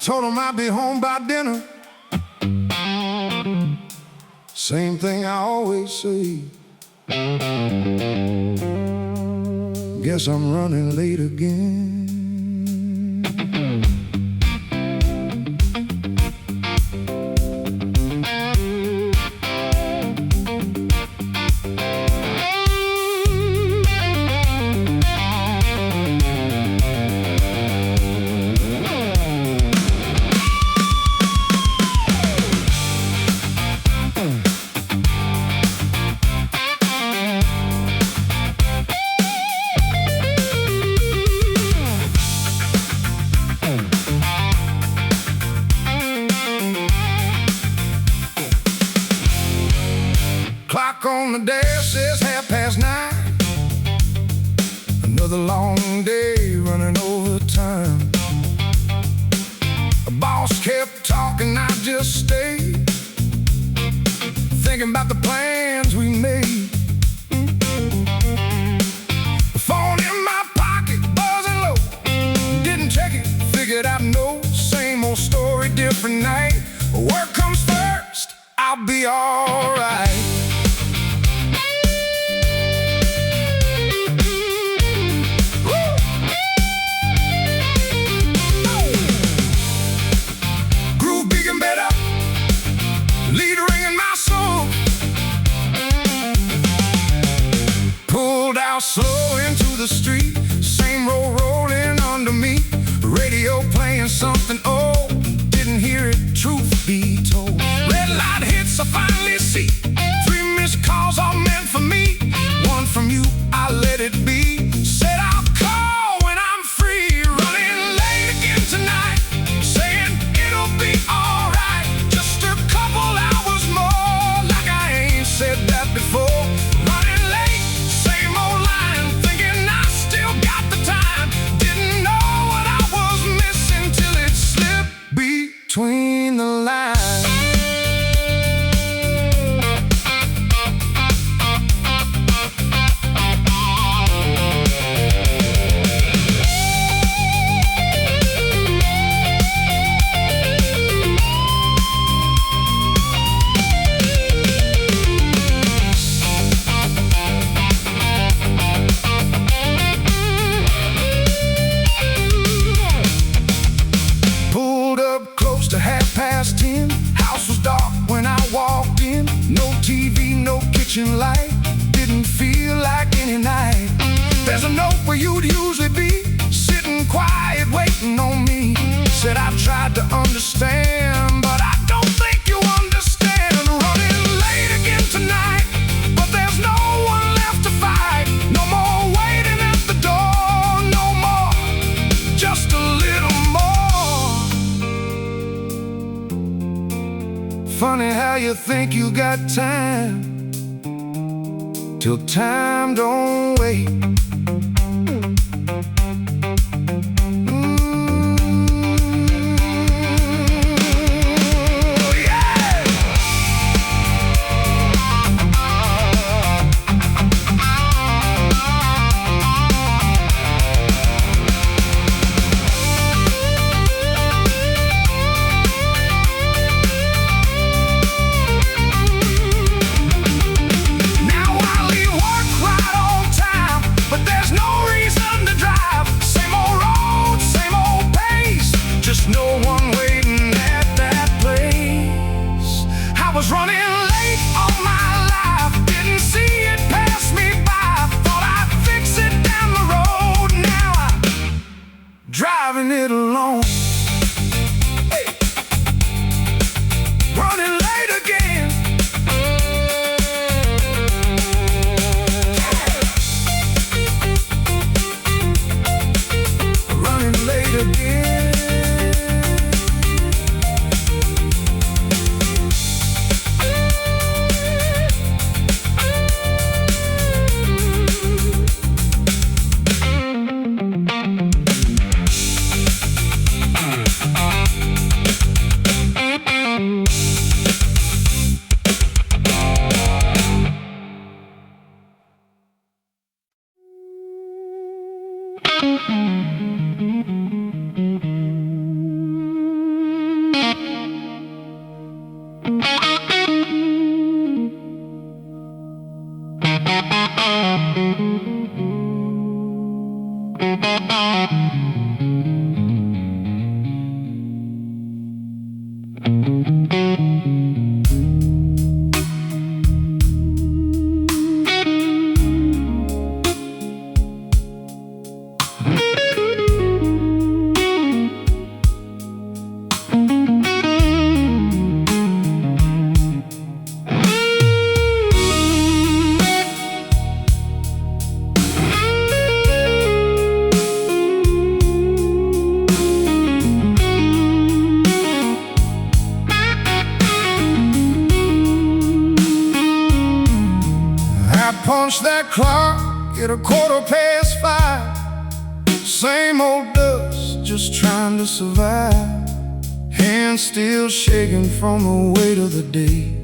told him I'd be home by dinner. Same thing I always say. Guess I'm running late again. Clock on the dash says 9:30. Another long day running overtime. The boss kept talking, I just stayed, thinking about the plans we made. The phone in my pocket, buzzing low. Didn't check it, figured out no. Same old story, different night. Work comes first, I'll be alright. Lead ringing my soul. Pulled out slow into the street. Same road rolling under me. Radio playing something old. Didn't hear it, truth be told. Red light hits, I finally see 3 missed calls all meant for me. One from you, I let it be. Said I'll call when I'm free. Running late again tonight, saying it'll be alright. Just a couple hours more, like I ain't said that before. Running late, same old line, thinking I still got the time. Didn't know what I was missing till it slipped between the lines. To 10:30, house was dark when I walked in. No TV, no kitchen light, didn't feel like any night. There's a note where you'd usually be, sitting quiet, waiting on me. Said I tried to understand, but I don't think you understand. Running late again tonight, but there's no one left to fight. No more waiting at the door, no more, just a little more. Funny how you think you got time, till time don't wait. Punch that clock at 5:15. Same old dust, just trying to survive. Hands still shaking from the weight of the day.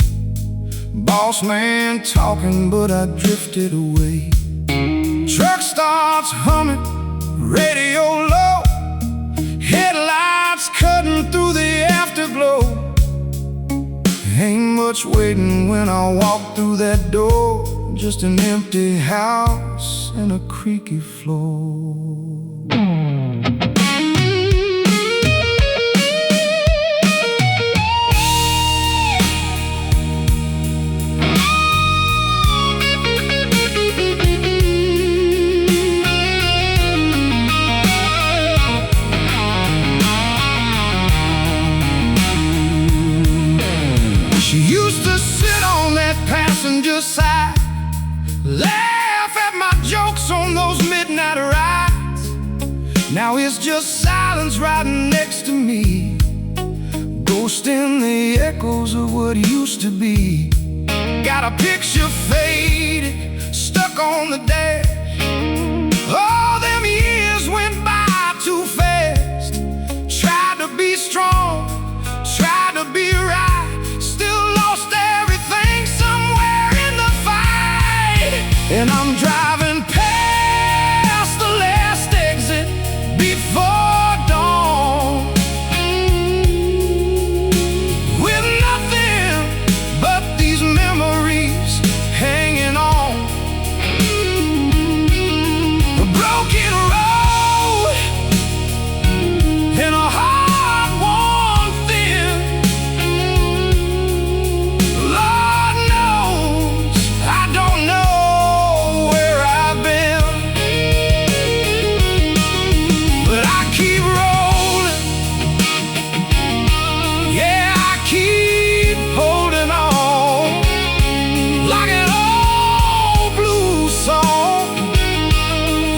Boss man talking, but I drifted away. Truck starts humming, radio low, headlights cutting through the afterglow. Ain't much waiting when I walk through that door. Just an empty house and a creaky floor. She used to sit on that passenger side, laugh at my jokes on those midnight rides. Now it's just silence riding next to me, ghosting the echoes of what used to be. Got a picture faded, stuck on the dash. All them years went by too fast. Tried to be strong, tried to be right, still lost everything somewhere in the fight. And I'm driving past the last exit before dawn, with nothing but these memories hanging on. A broken road and a heart worn thin. Lord knows I don't know where I've been, but I keep rolling. Yeah, I keep holding on, like an old blues song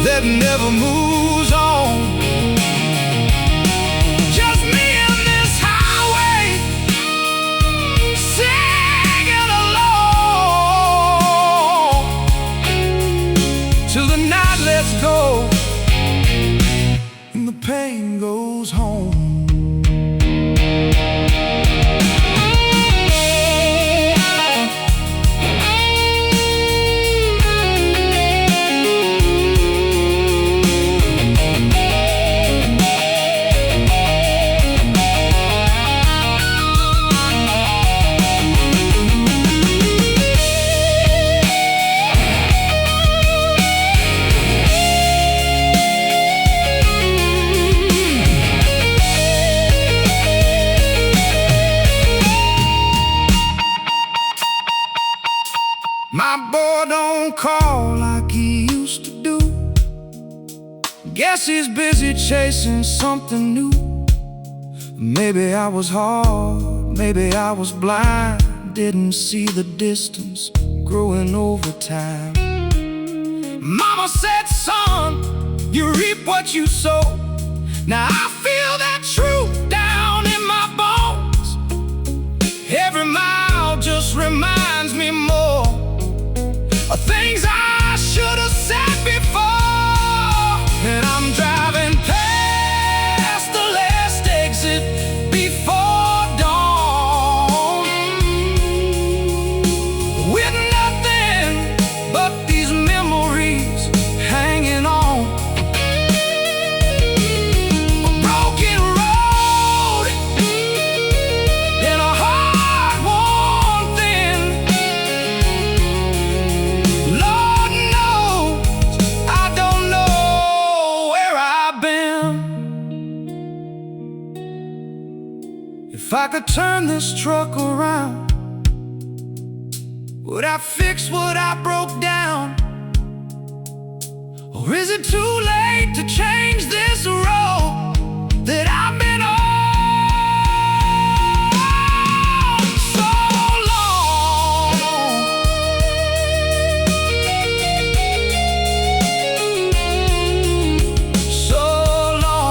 that never moves on. Just me and this highway, singing along till the night lets go and the pain goes home. My boy don't call like he used to do. Guess he's busy chasing something new. Maybe I was hard, maybe I was blind, didn't see the distance growing over time. Mama said, son, you reap what you sow. Now I feel that truth down in my bones. Every mile just reminds me more of things I should have said before. And I'm driving past the last exit before dawn, with nothing but these memories hanging on. A broken road I could turn this truck around, would I fix what I broke down? Or is it too late to change this road that I've been on so long? So long.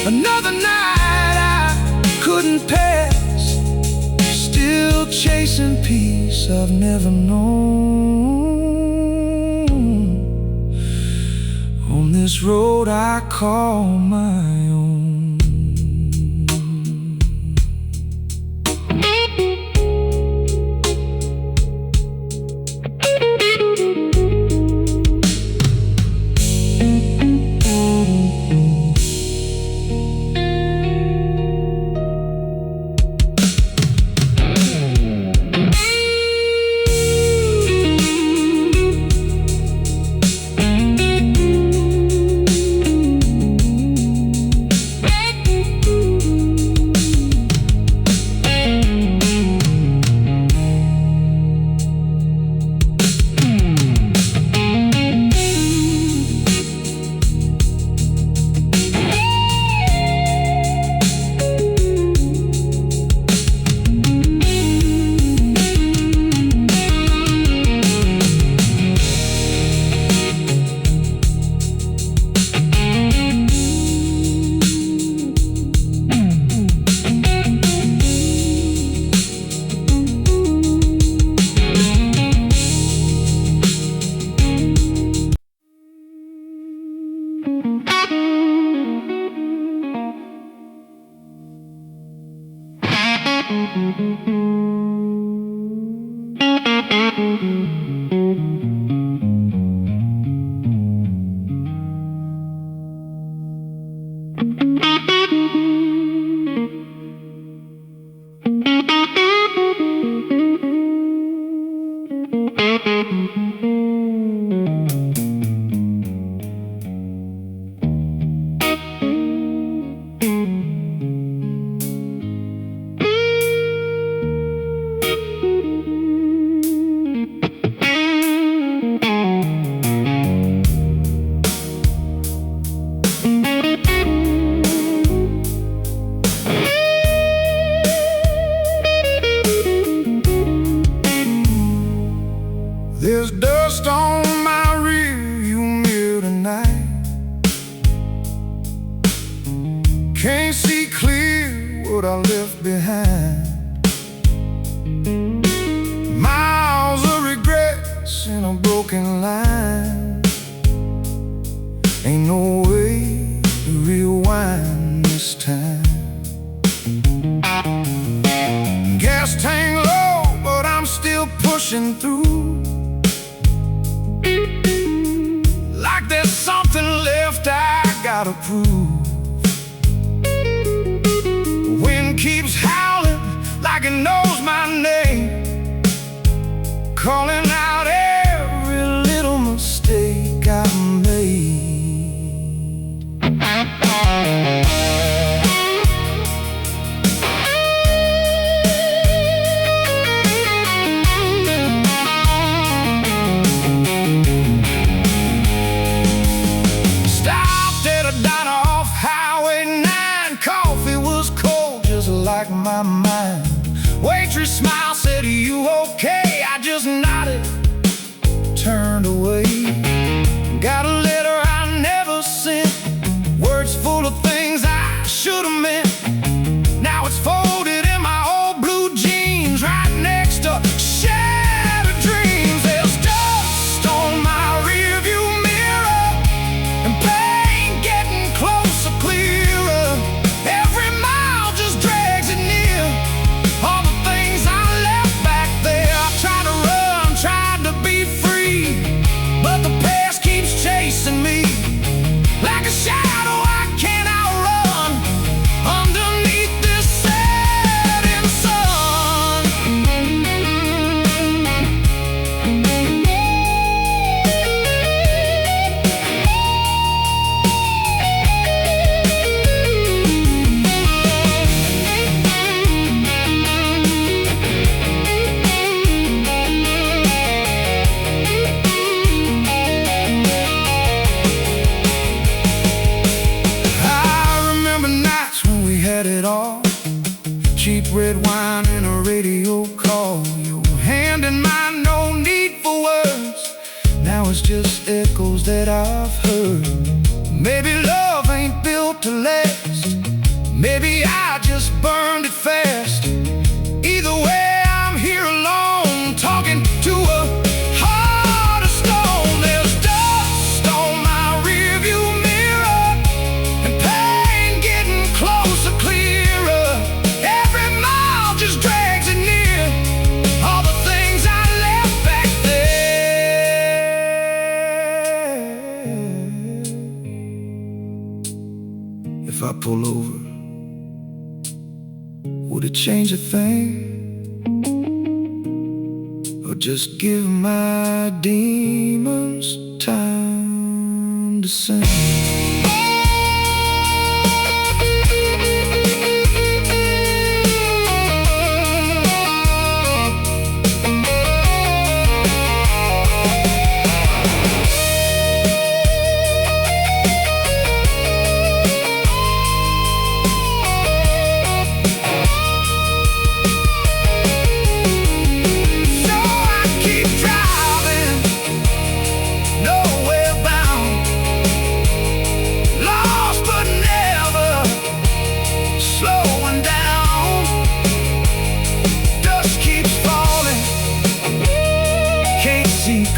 Another night I couldn't pass, still chasing peace I've never known, on this road I call my own. There's dust on my rearview mirror tonight. Can't see clear what I left behind. Miles of regrets in a broken line. Ain't no way to rewind this time. Gas tank low, but I'm still pushing through. Like there's something left I gotta prove. Wind keeps howling like it knows my name, calling out every little mistake I made. Like my mind, waitress smile said, "Are you okay?" I just nodded, turned away. Got a letter I never sent, words full of things I should have meant. Now it's folded in my red wine and a radio call. Your hand in mine, no need for words. Now it's just echoes that I've heard. Maybe love ain't built to last. Maybe I just burned it fast. Either way, I'm here alone, talking to a heart of stone. There's dust on my rearview mirror, and pain getting closer, clearer. Every mile just drags it near. All the things I left back there. If I pull over, would it change a thing? Or just give my demons time to sing?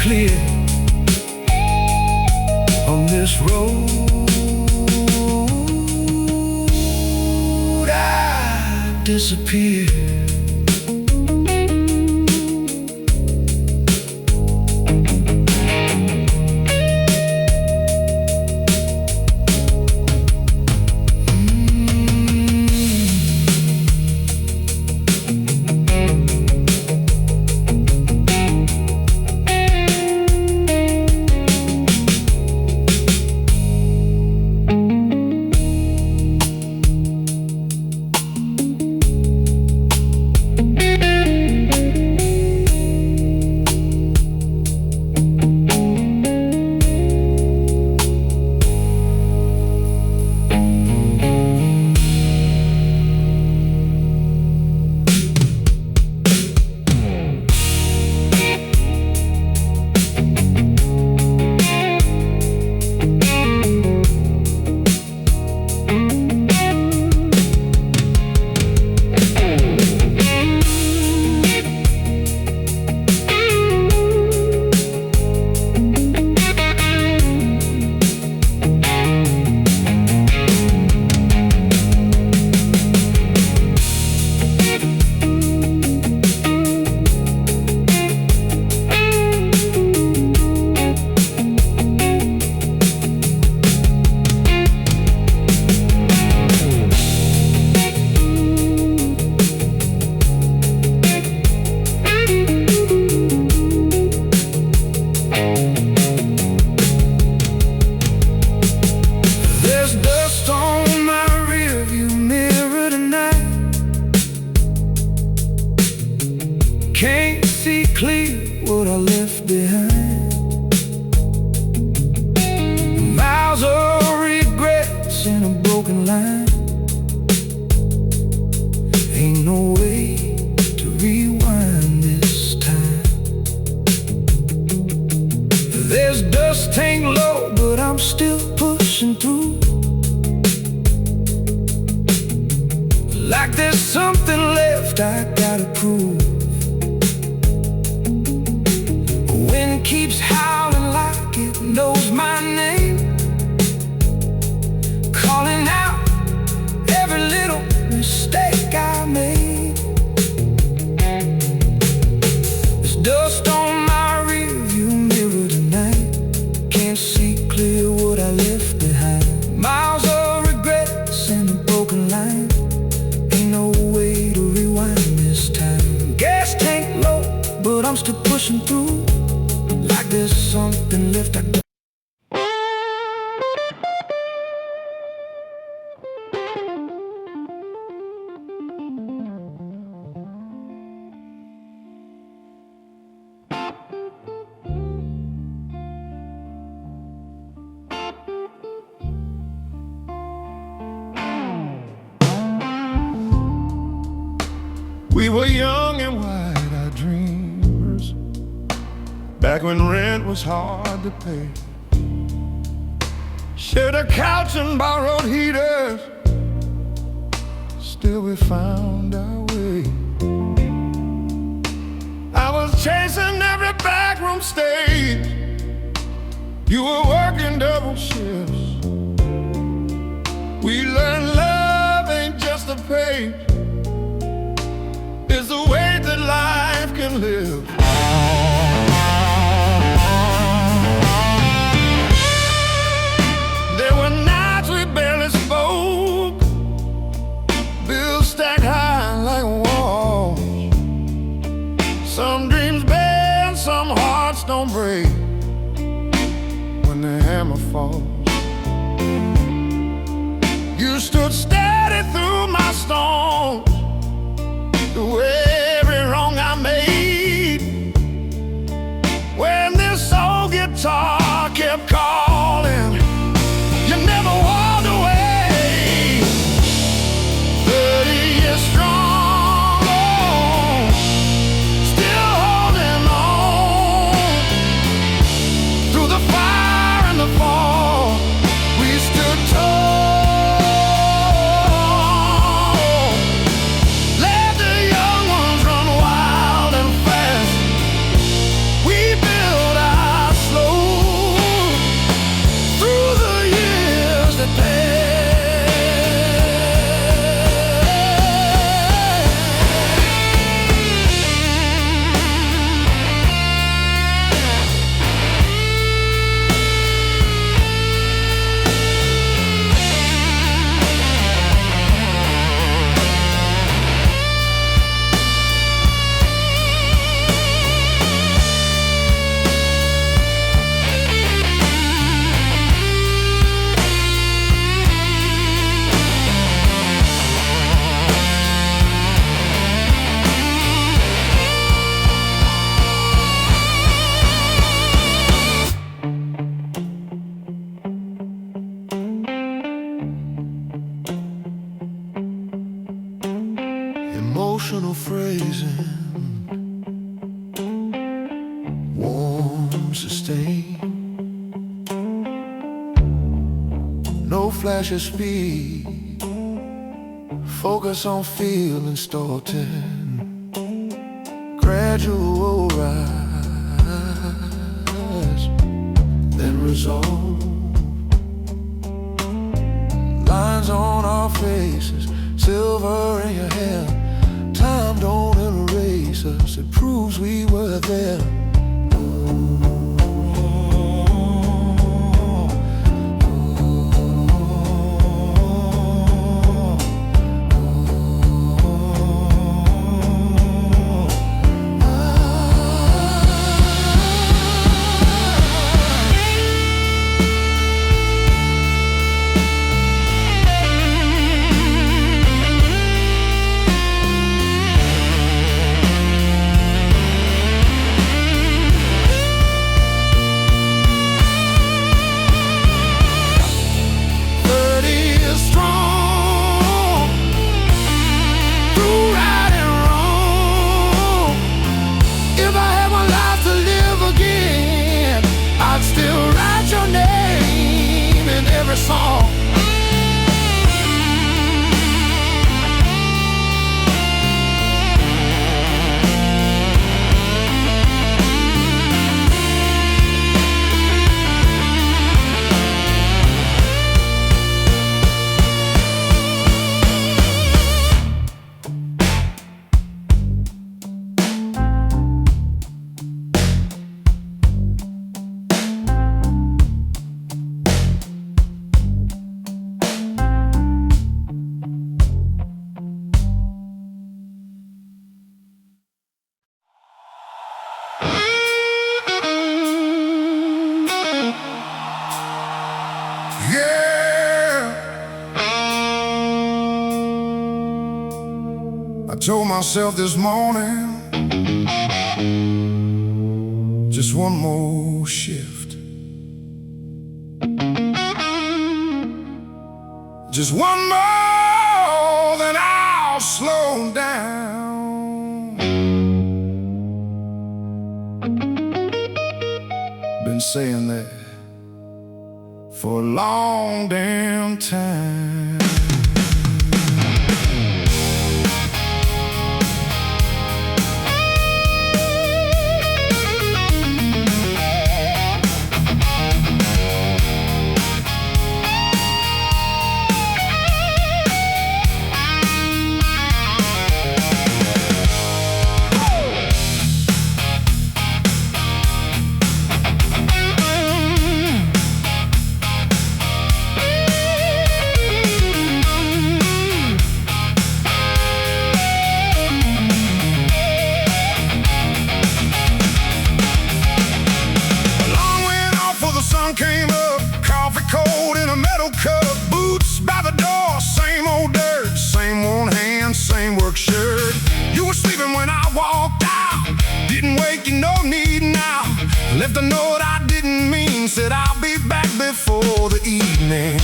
Clear on this road, I disappear. Can't see clear what I left behind. Miles of regrets in a broken line. Ain't no way to rewind this time. There's dust hang low, but I'm still pushing through. Like there's something left I gotta prove. Wind keeps howling like it knows my name, calling out every little mistake I made. There's dust on my rearview mirror tonight. Can't see clear what I left behind. Miles of regrets and a broken line. Ain't no way to rewind this time. Gas tank low, but I'm still pushing through. Like there's something left I We were young and wide-eyed dreamers, back when rent was hard to pay. Shared a couch and borrowed heaters, still we found our way. I was chasing every backroom stage, you were working double shifts. We learned love ain't just a page, it's the way that life can live. There were nights we barely spoke, bills stacked high like walls. Some dreams bend, some hearts don't break when the hammer falls. You stood steady through my storms, through every wrong I made. When this old guitar kept calling, you never walked away. 30 years strong, still holding on. Through the fire and the fall, we stood tall. Emotional phrasing, warm, sustained. No flash of speed, focus on feeling starting. Gradual rise, then resolve. Lines on our faces, silver in your hair. Time don't erase us, it proves we were there. Song. I told myself this morning, just one more shift, just one more, then I'll slow down. been saying that for a long damn time. Came up, coffee cold in a metal cup, boots by the door, same old dirt, same worn hand, same work shirt. You were sleeping when I walked out, didn't wake you, no need now. Left a note I didn't mean, said I'll be back before the evening.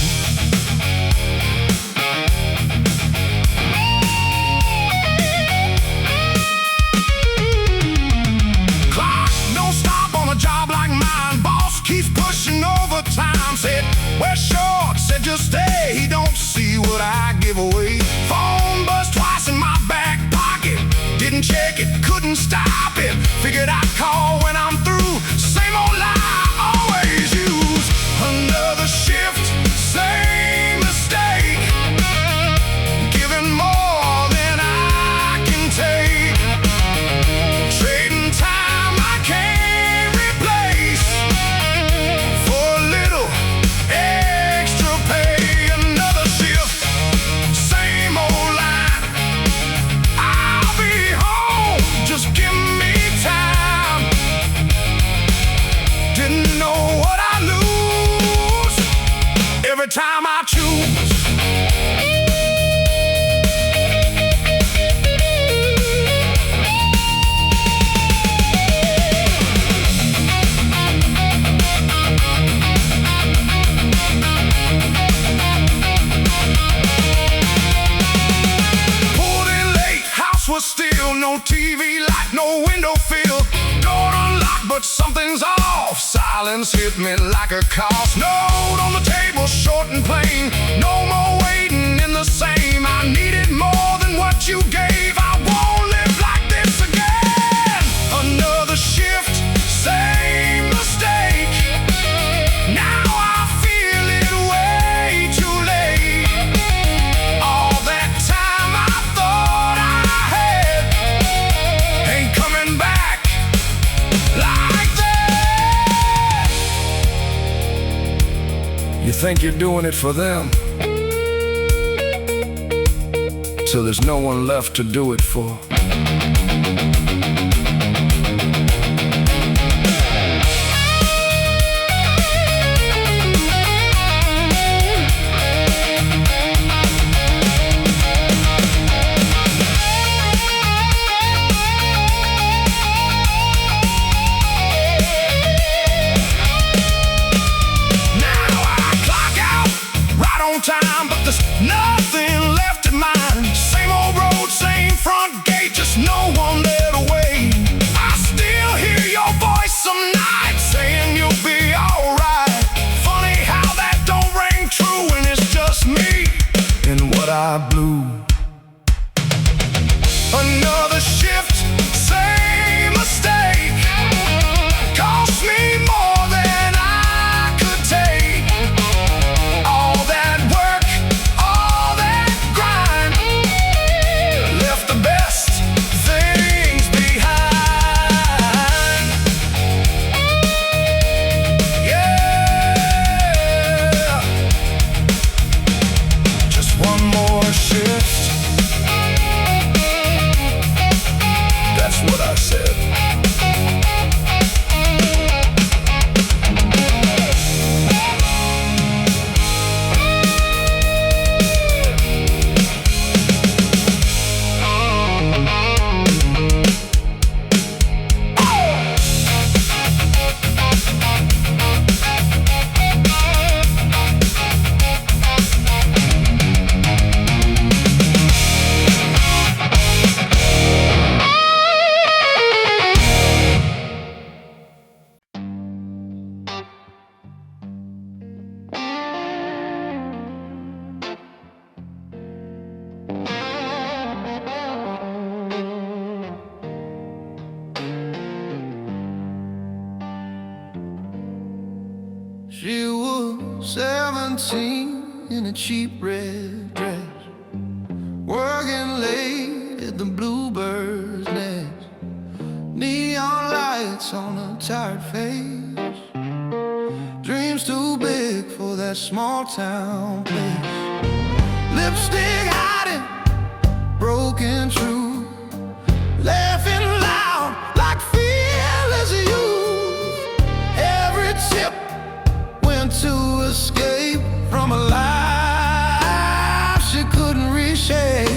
Clock don't stop on a job like mine, boss keeps pushing overtime, said we're short, said just stay, he don't see what I give away. Phone buzzed twice in my back pocket, didn't check it, couldn't stop it, figured I'd call when I'm through. Same old lie I always use, another shift, same mistake, giving more than I can take, trading time I can't replace for a little extra pay. Another shift, same old line, I'll be home, just give me time. Didn't know what I lose every time I choose. Was still no TV light, no window fill, door unlocked but something's off. Silence hit me like a cough. Note on the table, short and plain, no more waiting in the same. I needed more than what you gave, I won't live like this again. Another shift, same mistake, now I feel it way too late. All that time I thought ain't coming back like that. You think you're doing it for them, till there's no one left to do it for. Time, but there's nothing left in mine. Same old road, same front gate, just no one there to wait. I still hear your voice some nights saying you'll be alright. Funny how that don't ring true when it's just me and what I blew. Another shift, same mistake, cost me more than I could take. All that work, all that grind, left the best things behind. Yeah, just one more shift, that's what I said. 17 in a cheap red dress, working late at the bluebird's nest. Neon lights on a tired face, dreams too big for that small town place. Lipstick hiding, broken true, laughing loud like fearless youth. Every tip went to escape from a life she couldn't reshape.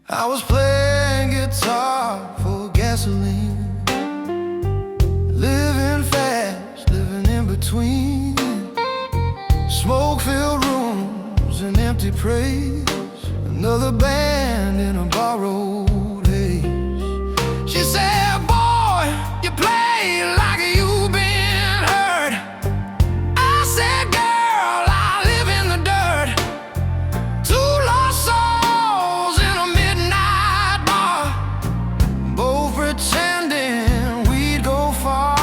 I was playing guitar for gasoline, living fast, living in between smoke-filled rooms and empty praise. Another band in a borrowed haze. She said, boy, you play like you've been hurt. I said, girl, I live in the dirt. Two lost souls in a midnight bar, both pretending we'd go far.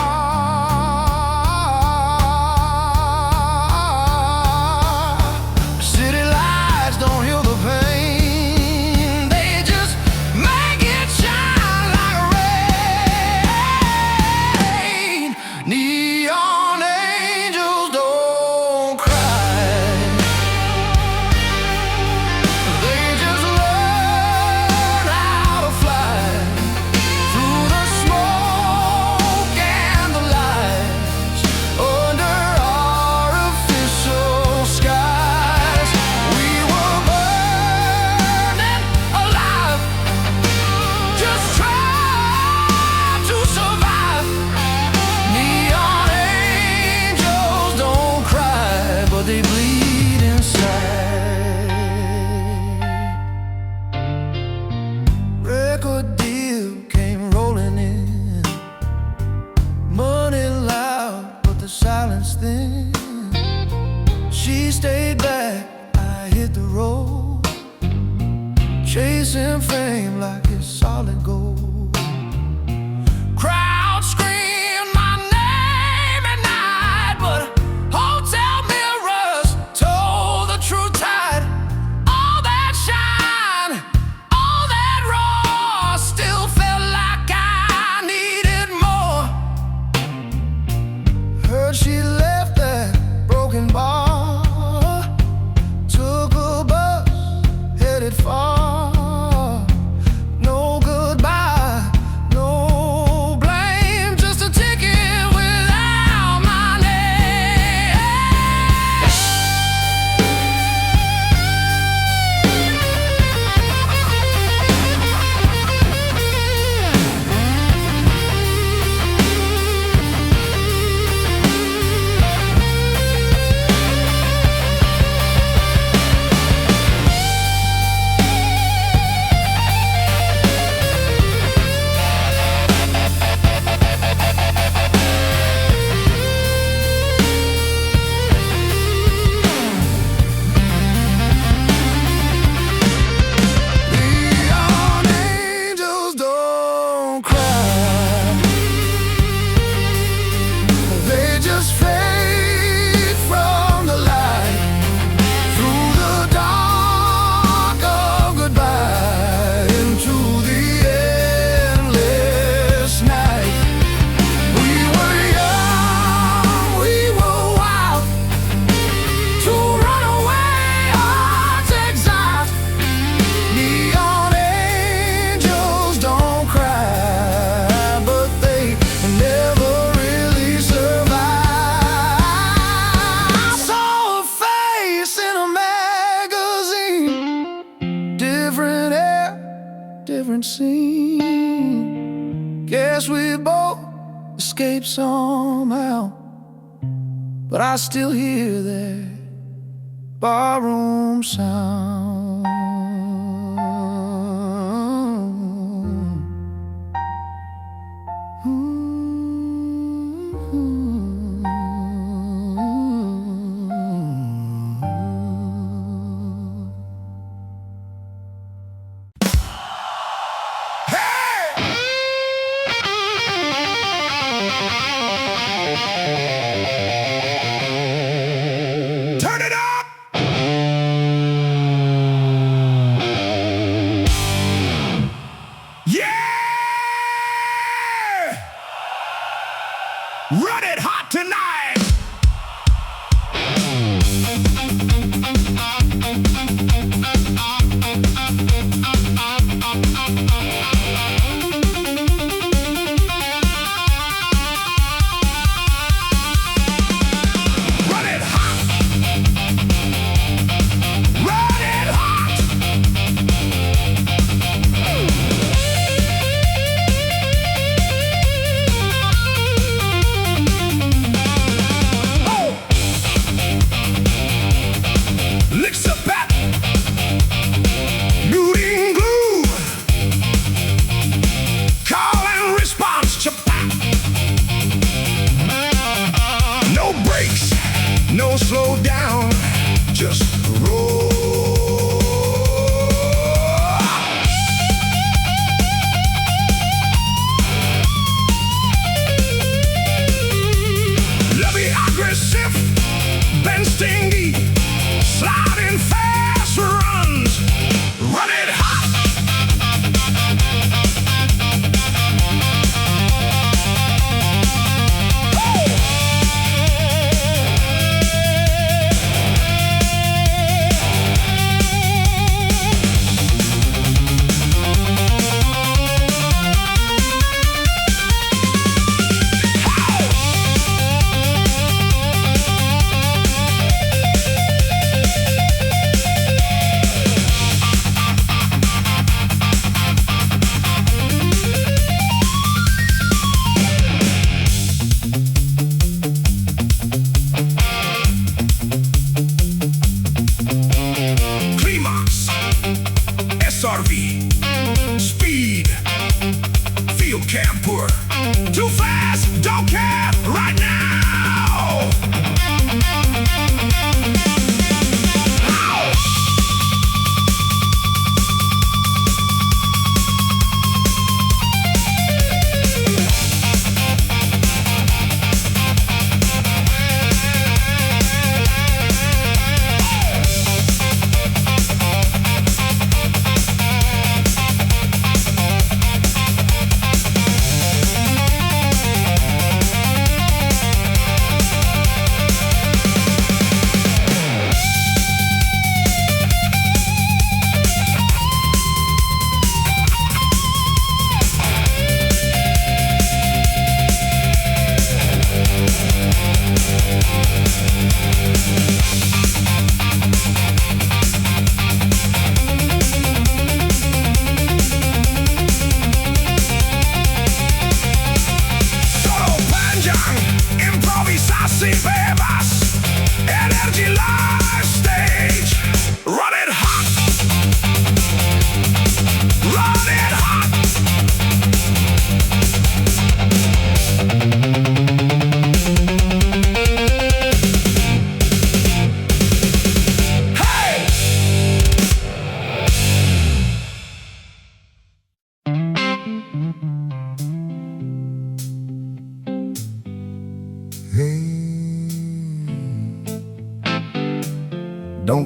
City lights don't heal the pain, they just make it shine like rain. Neon angels don't cry, they just learn how to fly through the smoke and the lights under artificial skies. We were burning alive, just trying to survive. Neon angels don't cry, but they bleed inside. Record deal came rolling in, money loud, but the silence thin. She stayed back, I hit the road, chasing fame like it's solid gold. Crowd screamed my name at night, but hotel mirrors told the true tide. All that shine, all that roar, still felt like I needed more. Heard she left that broken bar, took a bus, headed far. No goodbye, no blame, just a ticket without my name. Neon angels don't cry, they just fade from the light through the dark of goodbye into the endless night. We were young, we were wild, to run away hearts exiled. Neon angels don't cry, but they never really survive. I saw a face in a magazine, different air, different scene. Guess we both escaped somehow, but I still hear that barroom sound.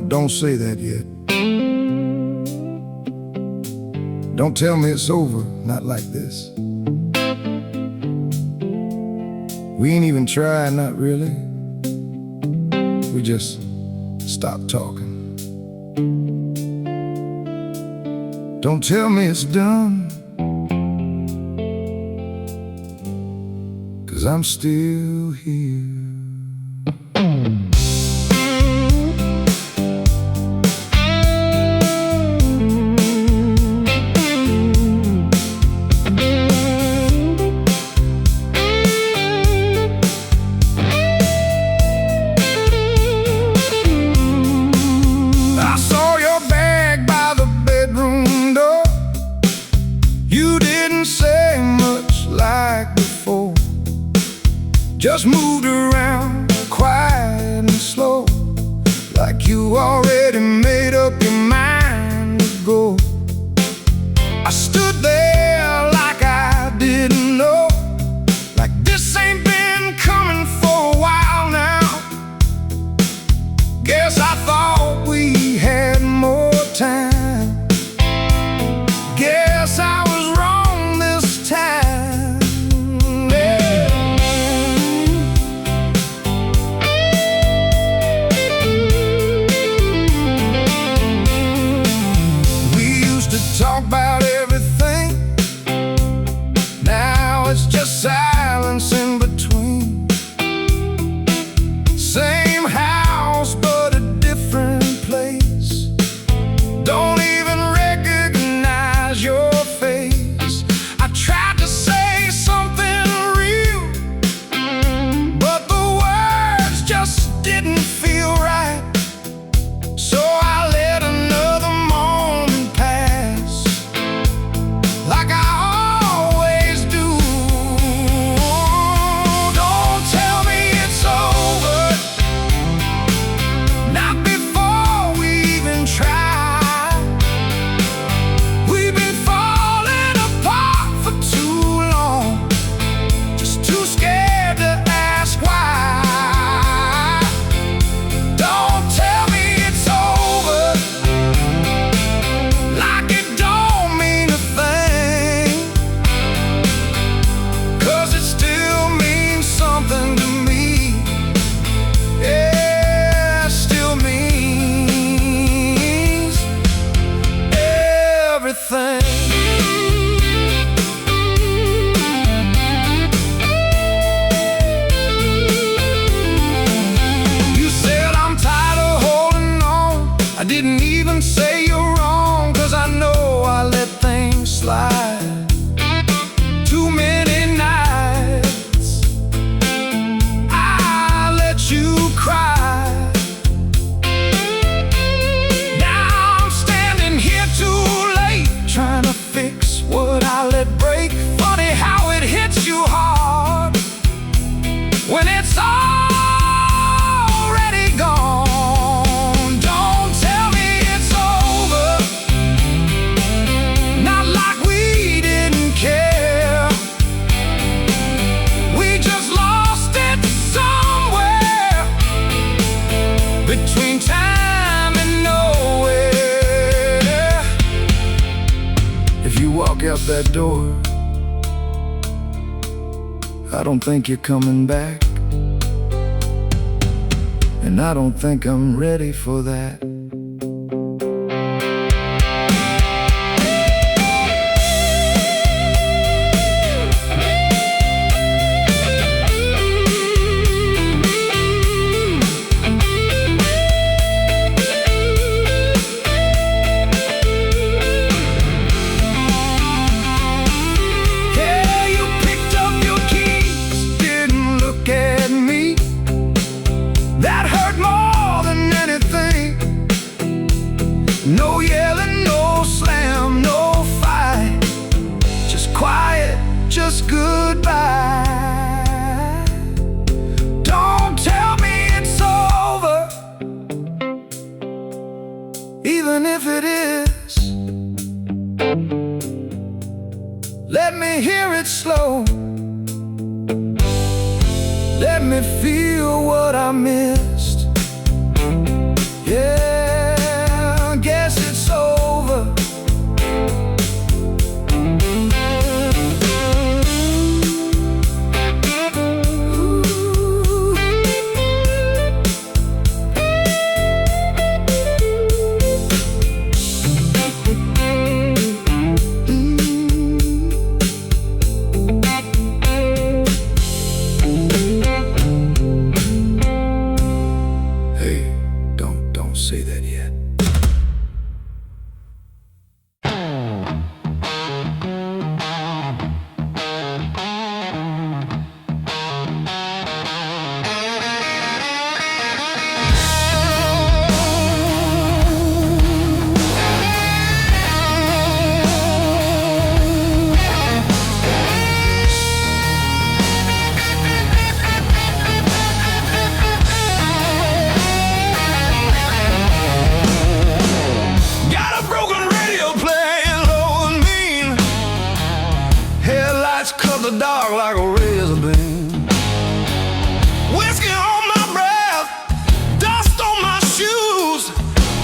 don't say that yet. Don't tell me it's over, not like this. We ain't even tried, not really. We just stopped talking. Don't tell me it's done, 'cause I'm still here. Just moved around quiet and slow, like you already made up your mind to go. I stood there like I didn't know, like this ain't been coming for a while now. Guess I thought we had more time. Guess I was wrong this time. Talk about everything. Now it's just silence in between. Same house but a different place. Don't even recognize your face. I tried to say something real, but the words just didn't feel right. So I let another moment pass, like I always do. Don't tell me it's over, not before we even try. We've been falling apart for too long, just too scared to ask why. Don't tell me it's over, like it don't mean a thing, 'cause it still means something to me. Yeah, still means everything. You said I'm tired of holding on. I didn't even say you're wrong, 'cause I know I let things slide too many nights. I let you cry. Now I'm standing here too late, trying to fix what I let break. Funny how it hits you hard when it's already gone. Don't tell me it's over, not like we didn't care. We just lost it somewhere between time and nowhere. If you walk out that door, I don't think you're coming back, and I don't think I'm ready for that. Yeah, you picked up your keys, didn't look at me. That hurt more than anything. No yelling, no slam, no fight, just quiet, just goodbye. Don't tell me it's over, even if it is. Let me hear it slow, let me feel what I missed. Yeah. say that yet. Cut the dark like a razor beam. Whiskey on my breath, dust on my shoes.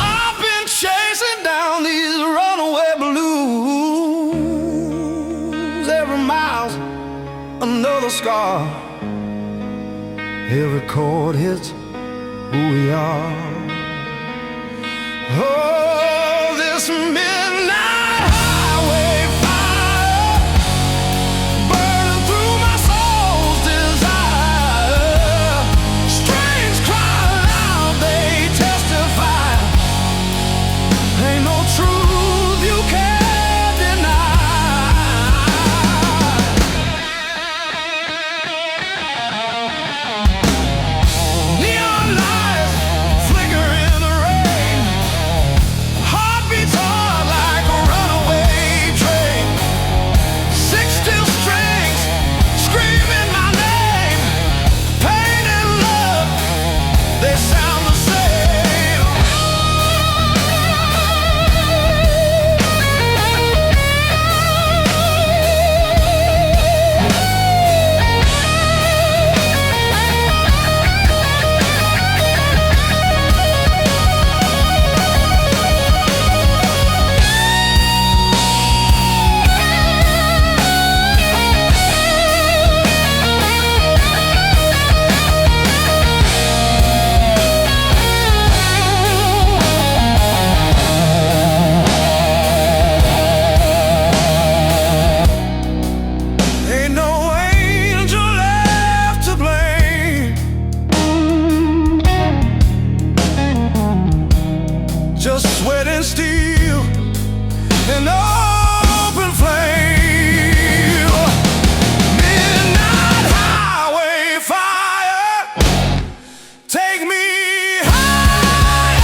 I've been chasing down these runaway blues. Every mile's another scar. Every chord hits who we are. Oh, this midnight highway fire, burning through my soul's desire. Strings cry loud, they testify. Ain't no truth you can't deny. Neon lights flicker in the rain. Heartbeats hard like a runaway train. Six steel strings screaming my name. Pain and love, they sound the same. Ain't no angel left to blame. Just sweat and steel and open flame. Midnight highway fire, take me higher,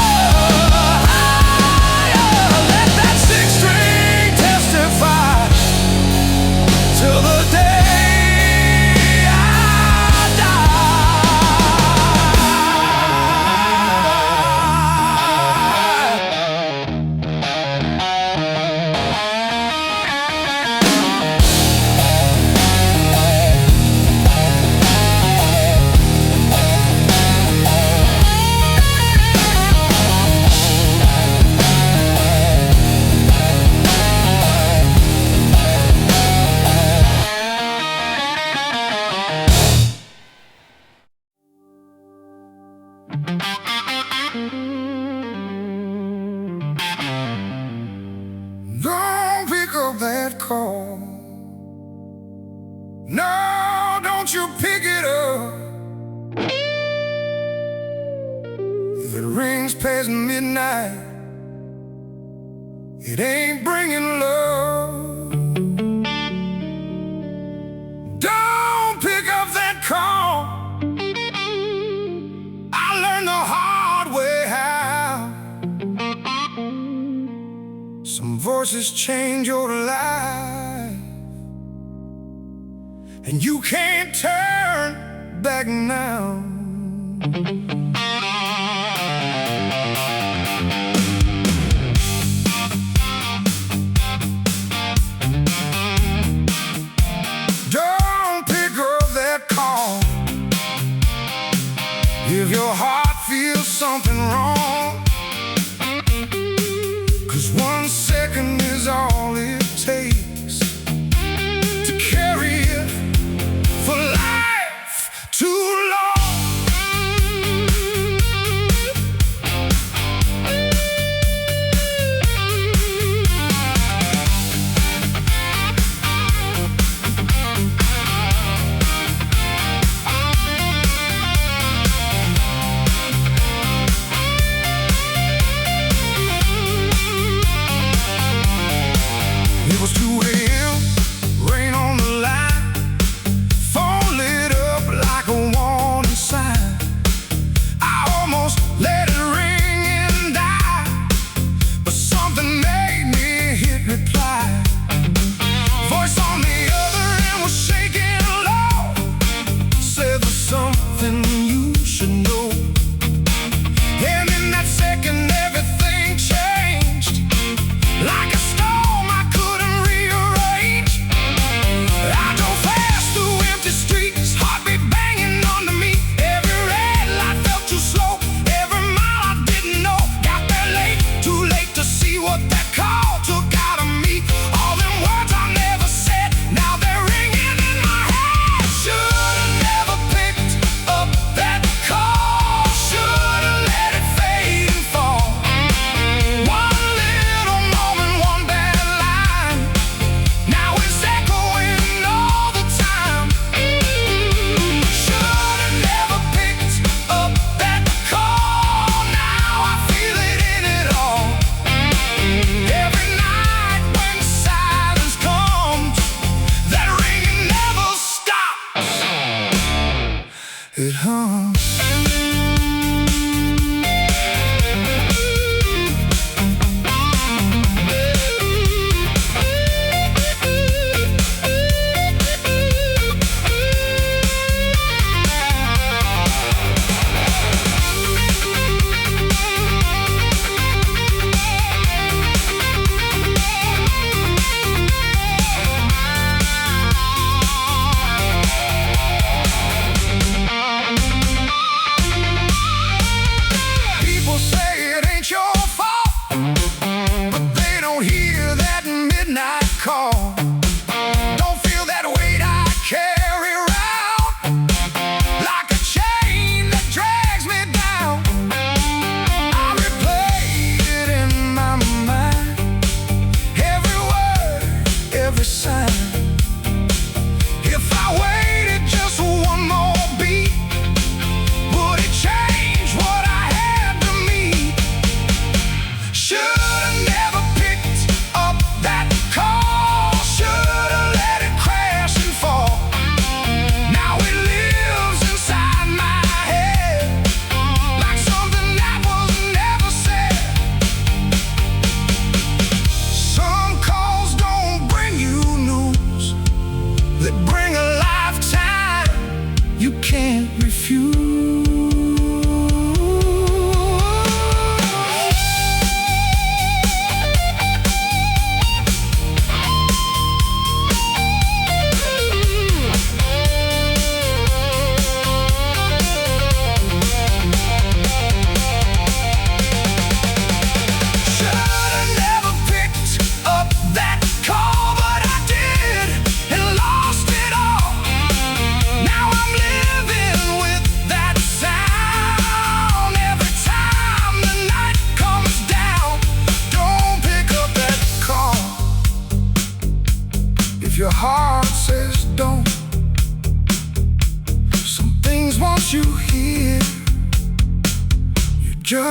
higher. Let that six string testify till the day I Don't pick up that call. No, don't you pick it up. If it rings past midnight, it ain't bringing love. Don't pick up that call. I learned the hard way how. Some voices change your life, and you can't turn back now. Don't pick up that call if your heart feels something wrong. 'Cause 1 second is all it takes to carry it for life too long.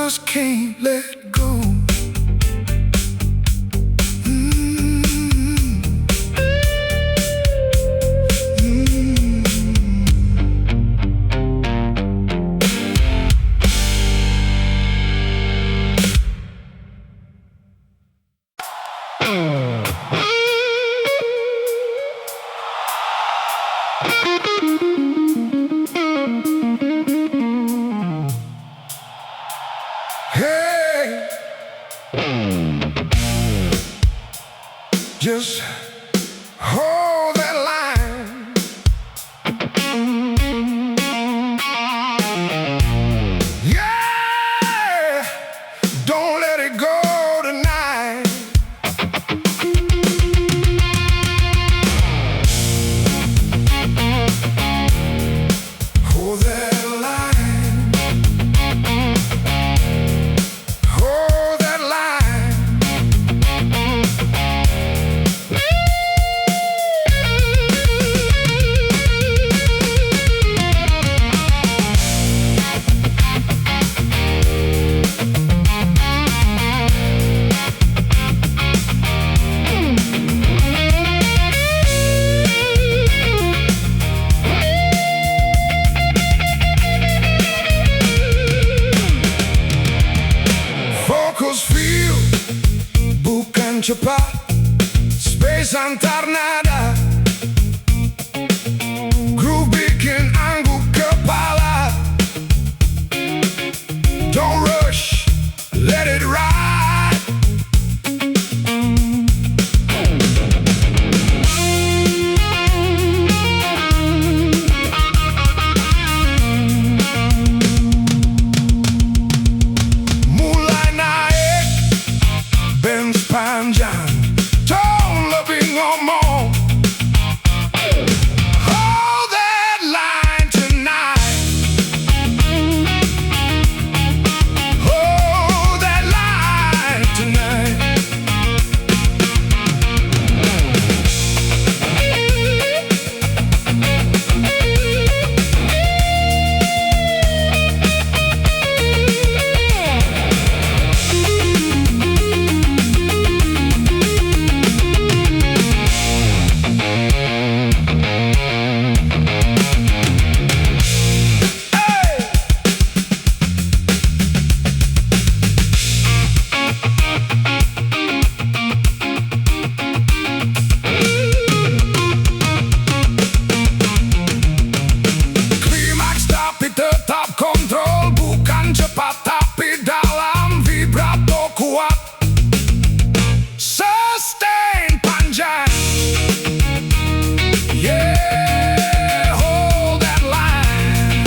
just can't let go. Hey, just hold that line. Yeah, don't let it go tonight. Hold that line. Hold that line. Focus field, bukan cepat, space antar nada. Groove bikin angguk kepala. Don't rush, let it ride. Mulai naik, bend panjang, tone lebih ngomong. Hold that line tonight. Hold that line tonight. Klimaks tapi tetap kontrol, bukan cepat tapi dalam vibrato kuat. Sustain panjang. Yeah, hold that line.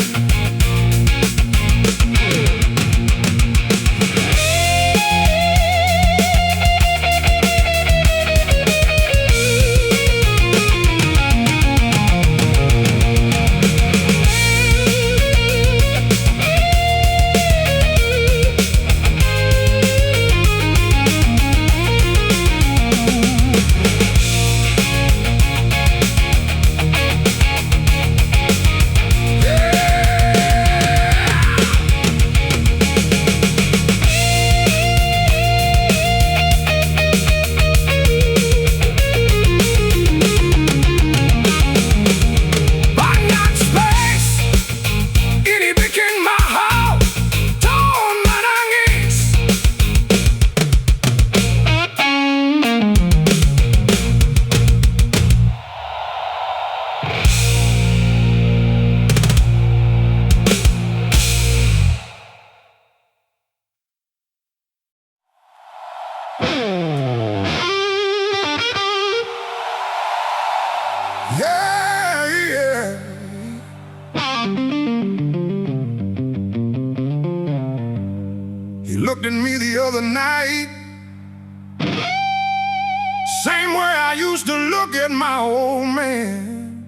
Banyak space, ini bikin mahal, tone menangis. Yeah, yeah. He looked at me the other night, same way I used to look at my old man.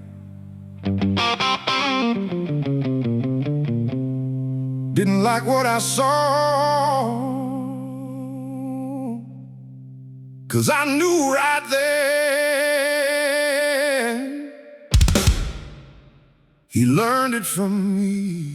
Didn't like what I saw, 'cause I knew right then he learned it from me.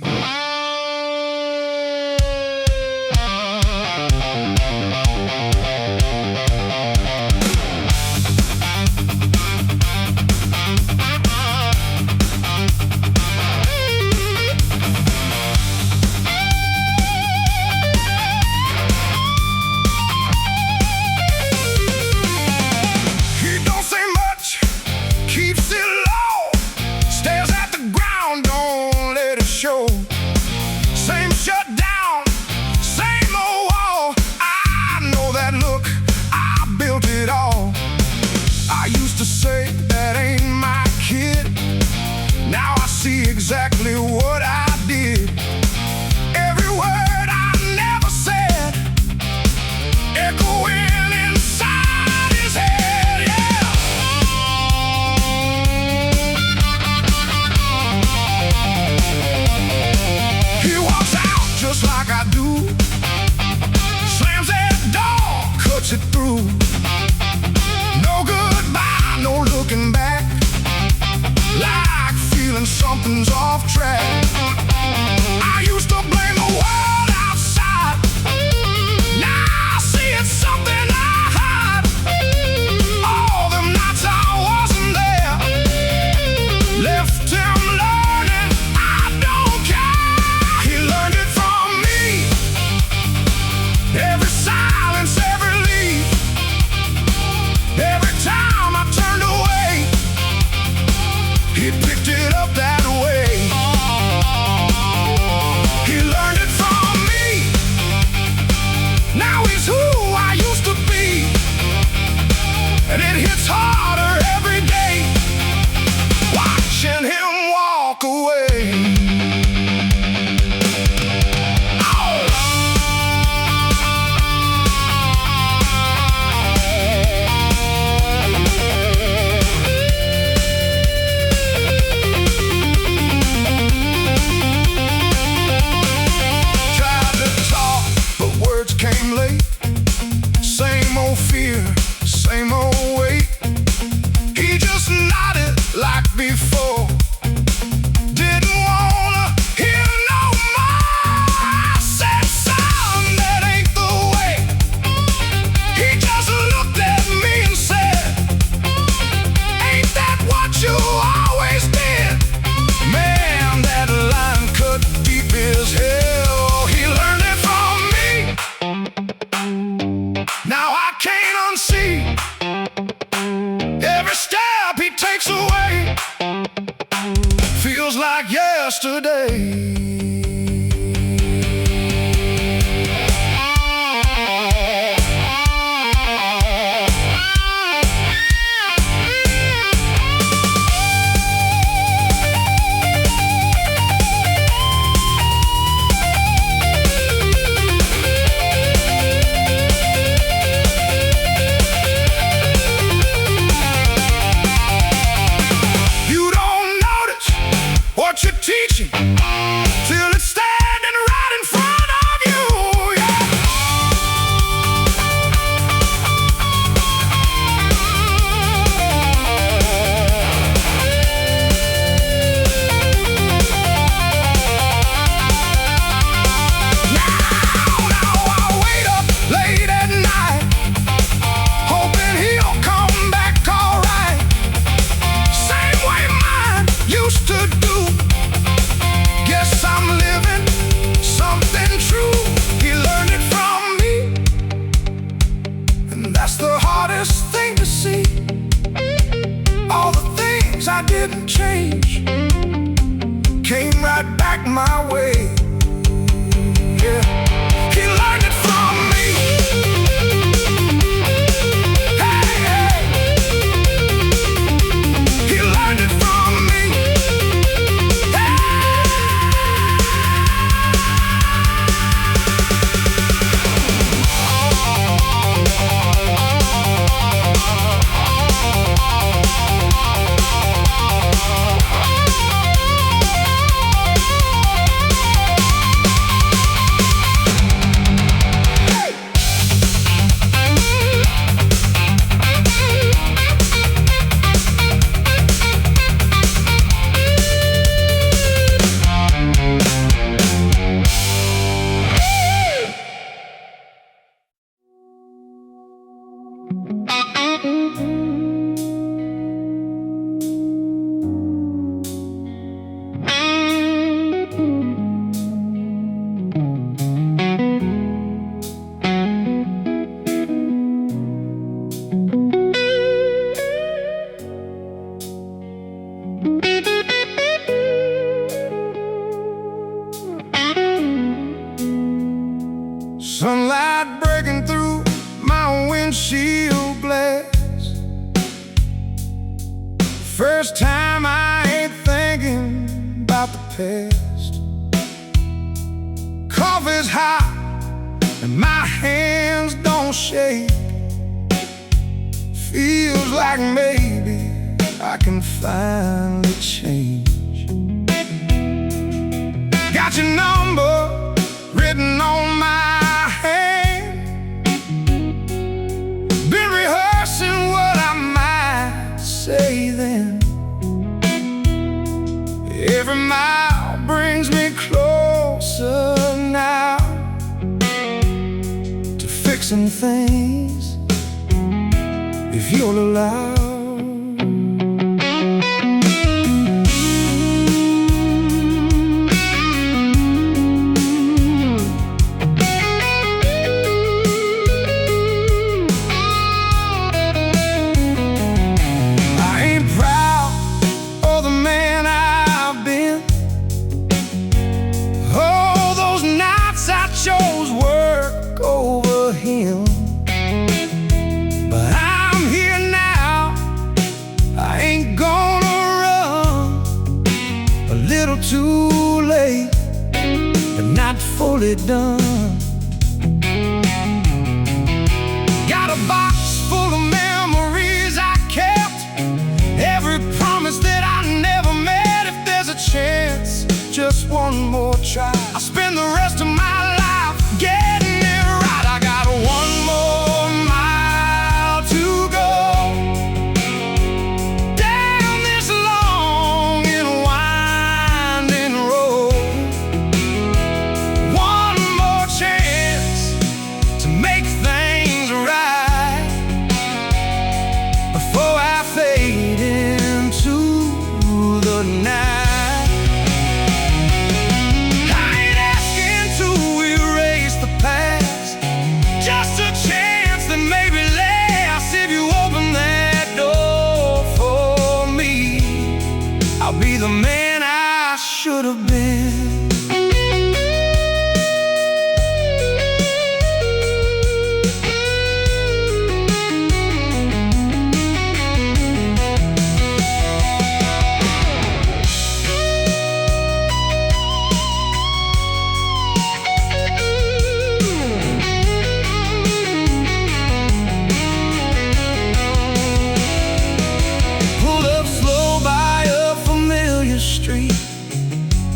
through. No goodbye, no looking back, like feeling something's off track. I used to blame the world outside, now I see it's something I hide. All them nights I wasn't there, left him learning I don't care. He learned it from me, every silence, every leaf, every time I turned away, he picked it up that way. He learned it from me, now he's who I used to be, and it hits harder every day, watching him walk away. Came late, same old fear, same old weight. He just nodded like before, didn't wanna hear no more. I said, son, that ain't the way. He just looked at me and said, ain't that what you always did? Man, that line cut deep as hell. He learned it from me, now I can't unsee. Every step he takes away feels like yesterday. What you're teaching till it's standing right in front of you, yeah. Now I wait up late at night, hoping he'll come back alright, same way mine used to do. Guess I'm living something true. He learned it from me, and that's the hardest thing to see. All the things I didn't change came right back my way. Yeah, he learned it from me. Hey, hey. He learned it from me. Sunlight breaking through my windshield glass. First time I ain't thinking about the past. Coffee's hot and my hands don't shake. Feels like maybe I can finally change. Got your number written on my hand. mile brings me closer now to fixing things, if you'll allow. But I'm here now, I ain't gonna run. A little too late, but not fully done. Got a box full of memories I kept, every promise that I never met. If there's a chance, just one more try, I'll spend the rest of my life getting it right. I got one more mile to go down this long and winding road. One more chance to make things right before I fade into the night. I'll be the man I should have been.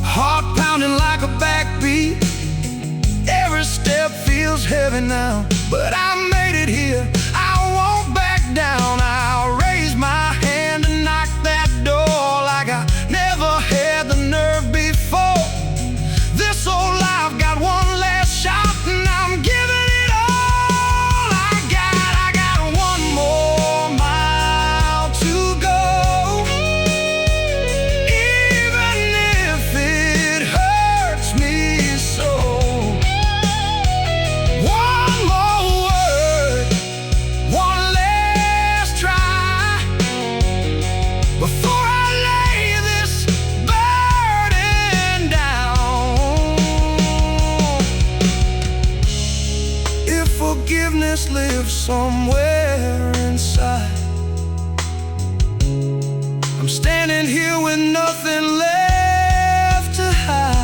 Heart pounding like a backbeat, every step feels heavy now, but I made it here, I won't back down. I'll raise my hand and knock that door like I never had the nerve before. This old life got one last shot and I'm giving it all I got one more mile to go. Before I lay this burden down, if forgiveness lives somewhere inside, I'm standing here with nothing left to hide.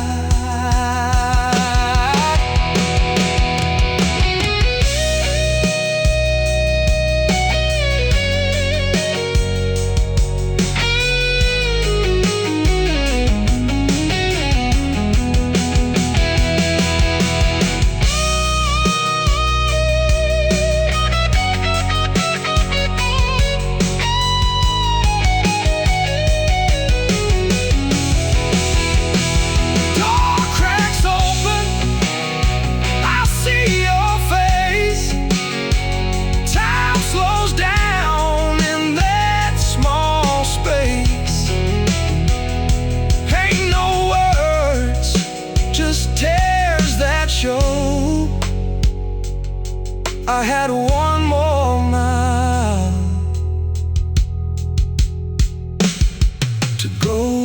I had one more mile to go.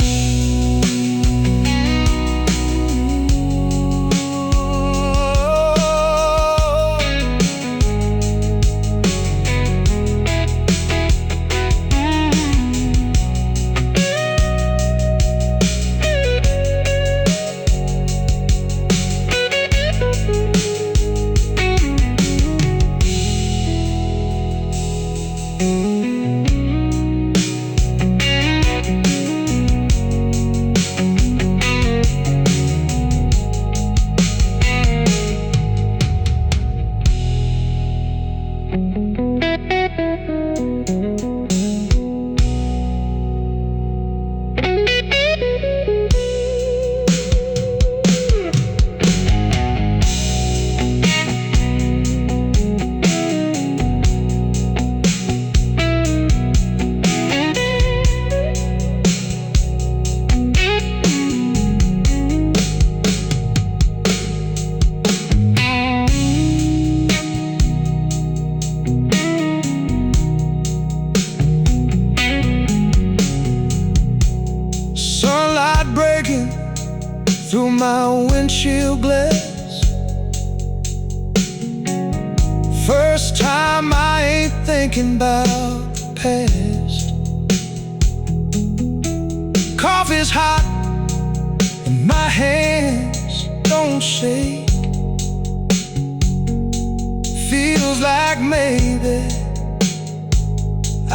my windshield glass. First time I ain't thinking about the past. Coffee's hot and my hands don't shake. Feels like maybe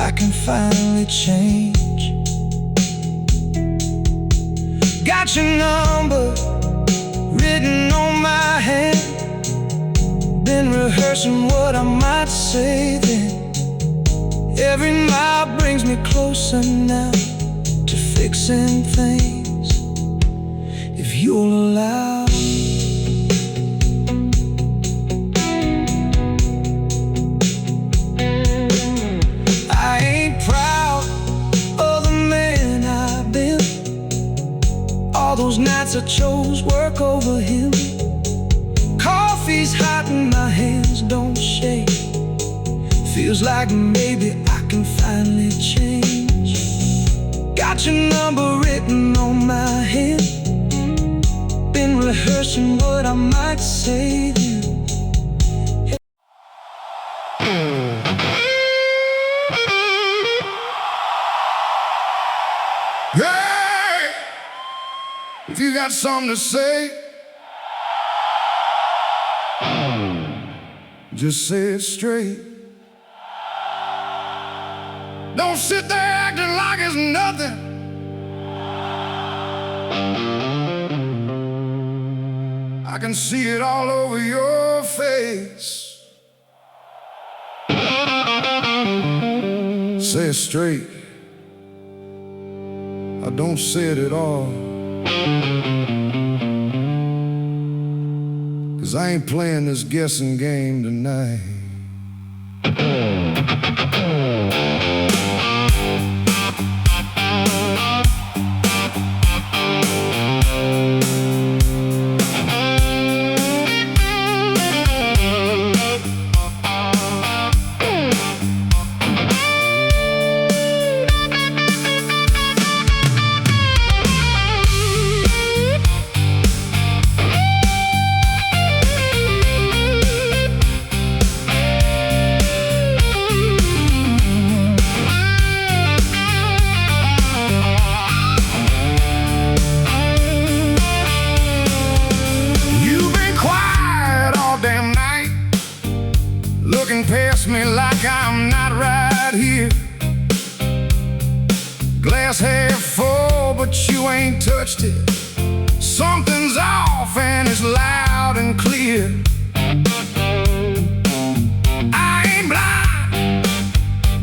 I can finally change. Got your number written on my hand. Been rehearsing what I might say then. Every mile brings me closer now to fixing things, if you'll allow. I ain't proud of the man I've been. All those nights I chose work over him. Coffee's hot and my hands don't shake. Feels like maybe I can finally change. Got your number written on my hand. Been rehearsing what I might say then. Hey, if you got something to say, just say it straight. Don't sit there acting like it's nothing. I can see it all over your face. Say it straight. I don't say it at all, 'cause I ain't playing this guessing game tonight. Looking past me like I'm not right here. Glass half full, but you ain't touched it. Something's off and it's loud and clear. I ain't blind,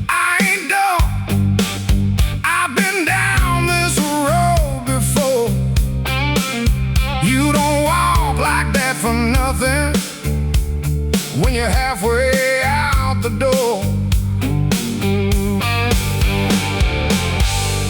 I ain't dumb. I've been down this road before. You don't walk like that for nothing. When you're halfway out the door,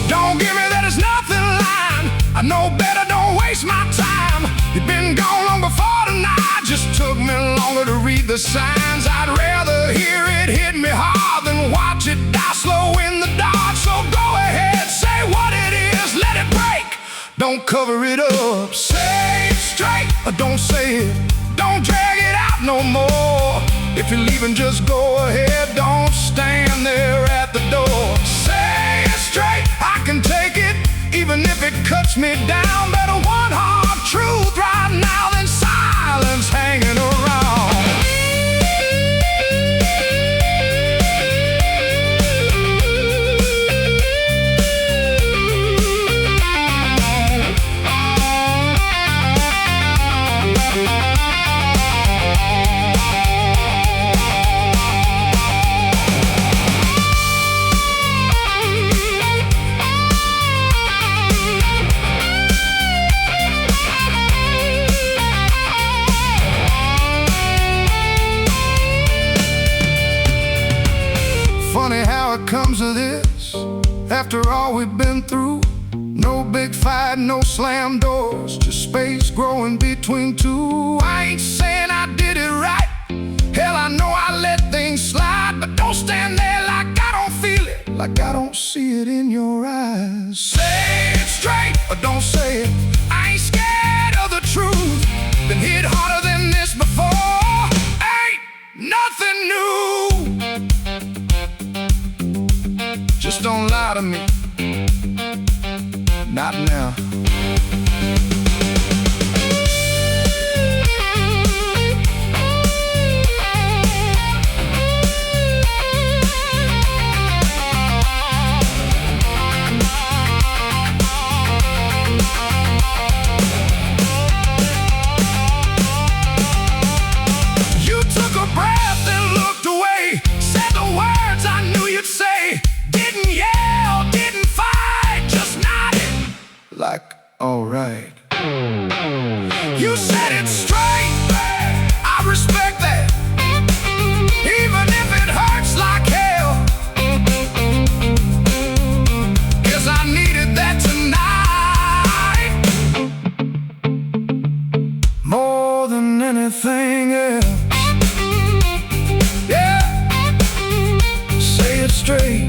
don't give me that it's nothing line. I know better, don't waste my time. You've been gone long before tonight. Just took me longer to read the signs. I'd rather hear it hit me hard than watch it die slow in the dark. So go ahead, say what it is, let it break. Don't cover it up. Say it straight or don't say it. Don't drag it out no more. If you're leaving, just go ahead. Don't stand there at the door. Say it straight, I can take it, even if it cuts me down. Better one hard truth right now than silence hanging around. Funny how it comes to this, after all we've been through. No big fight, no slam doors, just space growing between two. I ain't saying I did it right, hell I know I let things slide. But don't stand there like I don't feel it, like I don't see it in your eyes. Say it straight or don't say it. I ain't scared of the truth. you. Just don't lie to me. Not now. You took a breath and looked away, said the words I knew you'd say. Didn't yell, didn't fight, just nodded like, all right. You said it straight, I respect that, even if it hurts like hell, 'cause I needed that tonight more than anything else. Yeah, say it straight.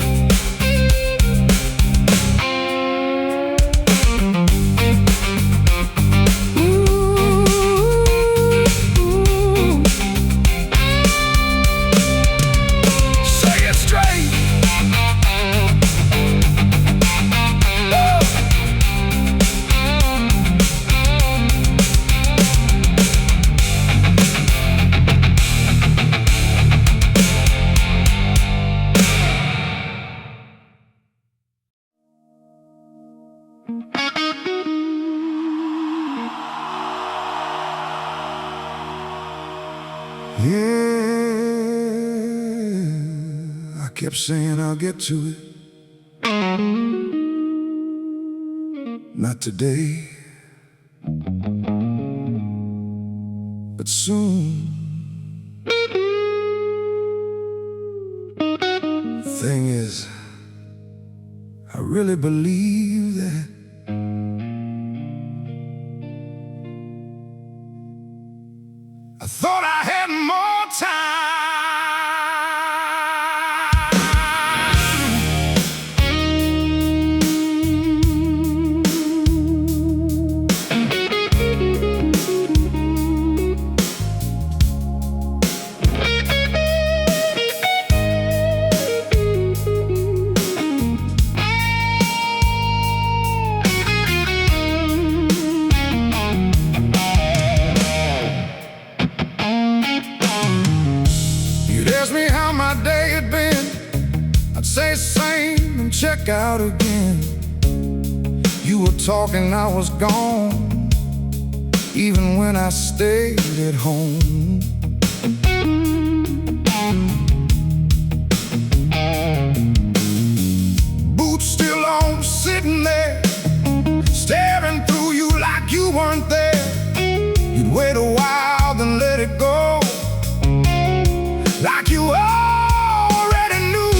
Yeah, I kept saying I'll get to it. Not today, but soon. Thing is, I really believe that I thought I had more time. Ask me how my day had been, I'd say same and check out again. You were talking, I was gone, even when I stayed at home. Boots still on, sitting there, staring through you like you weren't there. You'd wait a while, then let it go, like you already knew.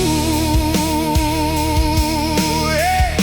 Yeah.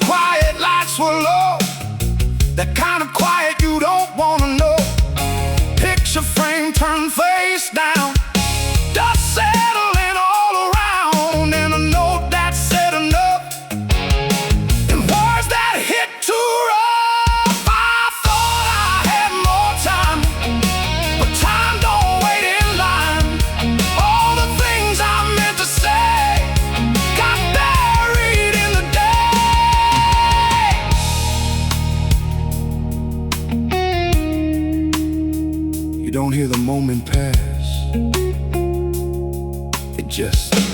quiet, lights were low. That kind of quiet you don't wanna know. Picture frame turned face down, dust settling all around, and a note that said enough, and words that hit too rough. I thought I had more time, but time don't wait in line. All the things I meant to say got buried in the day. You don't hear the moment pass, it just does.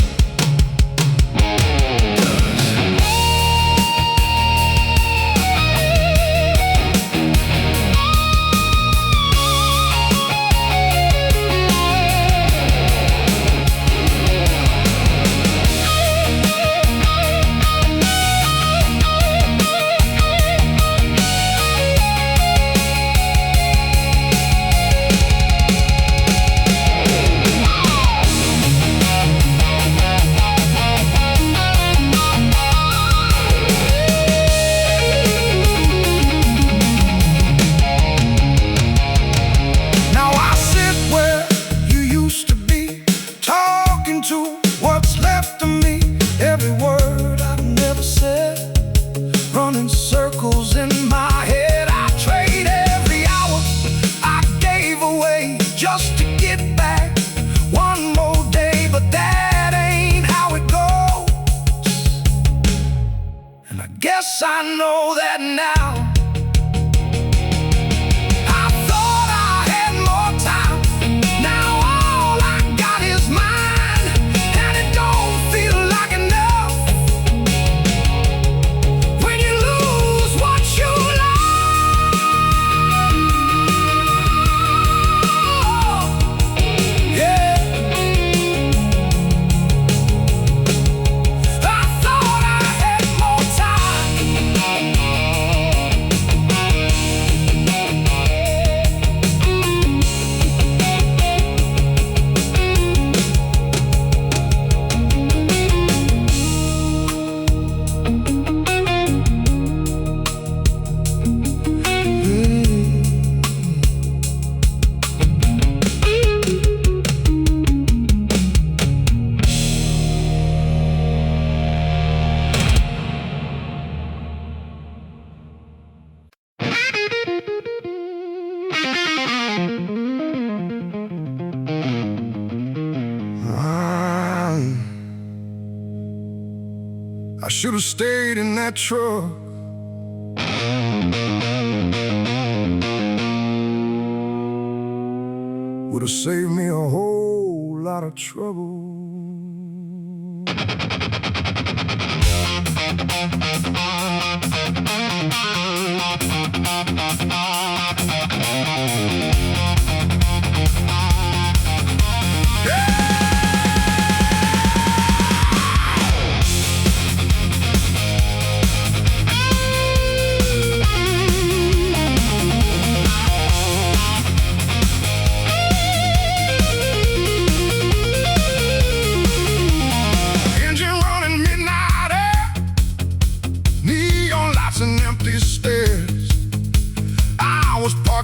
What's left of me, every word I've never said, running circles in my head. I trade every hour I gave away just to get back one more day, but that ain't how it goes. And I guess I know that now. I should have stayed in that truck. Would have saved me a whole lot of trouble.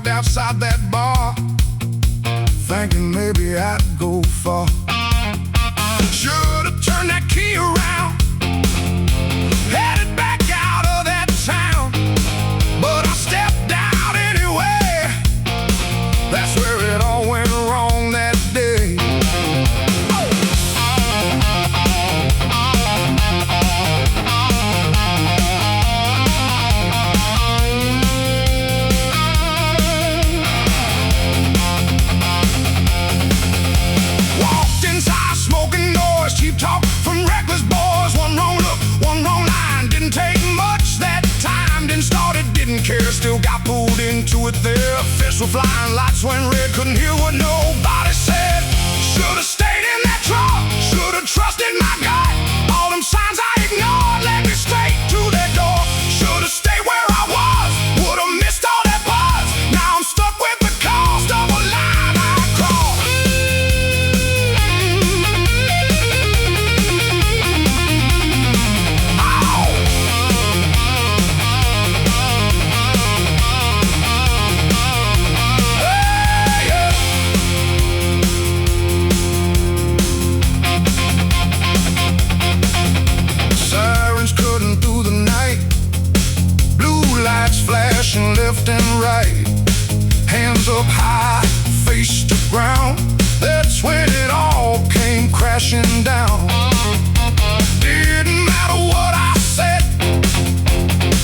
Outside that bar, thinking maybe I'd go far. Should've turned that key around, headed back out of that town, but I stepped out anyway. That's where it all went wrong that day. Talk from reckless boys, one wrong look, one wrong line. Didn't take much that time, didn't start it, didn't care, still got pulled into it there. Fists were flying, lights went red, couldn't hear what nobody said. Should've stayed in that truck, should've trusted my gut. All them signs I ignored led me straight to that door. Should've stayed where I was, would've missed all that buzz. Now I'm stuck with the cost of a line I crossed. left and right, hands up high, face to ground. That's when it all came crashing down. Didn't matter what I said,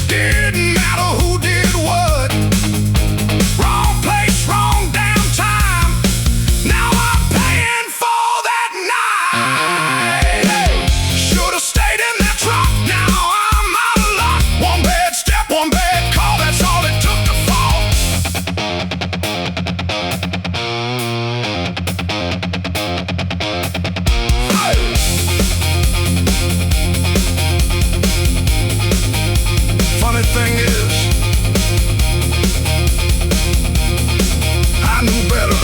didn't matter who did what. Wrong place, wrong damn time. Now I'm paying for that night. Should've stayed in that truck, now I'm out of luck. One bad step, one bad call, that's all it took to fall. Funny thing is, I knew better.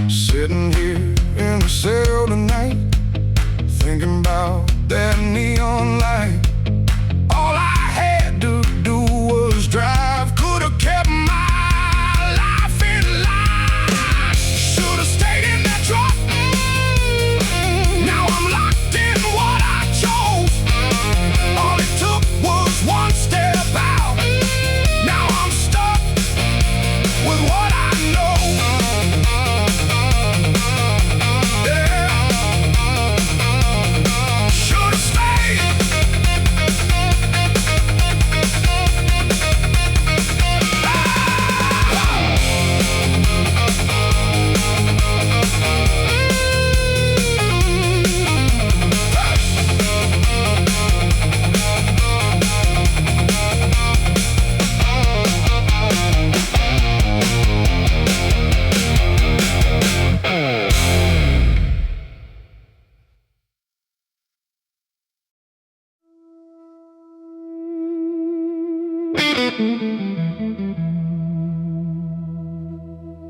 Sitting here in the cell tonight, thinking about that neon light. All I had to do was drive, could've kept my life in line. Should've stayed in that truck, now I'm locked in what I chose. All it took was one step out, now I'm stuck with what I know. Should've stayed.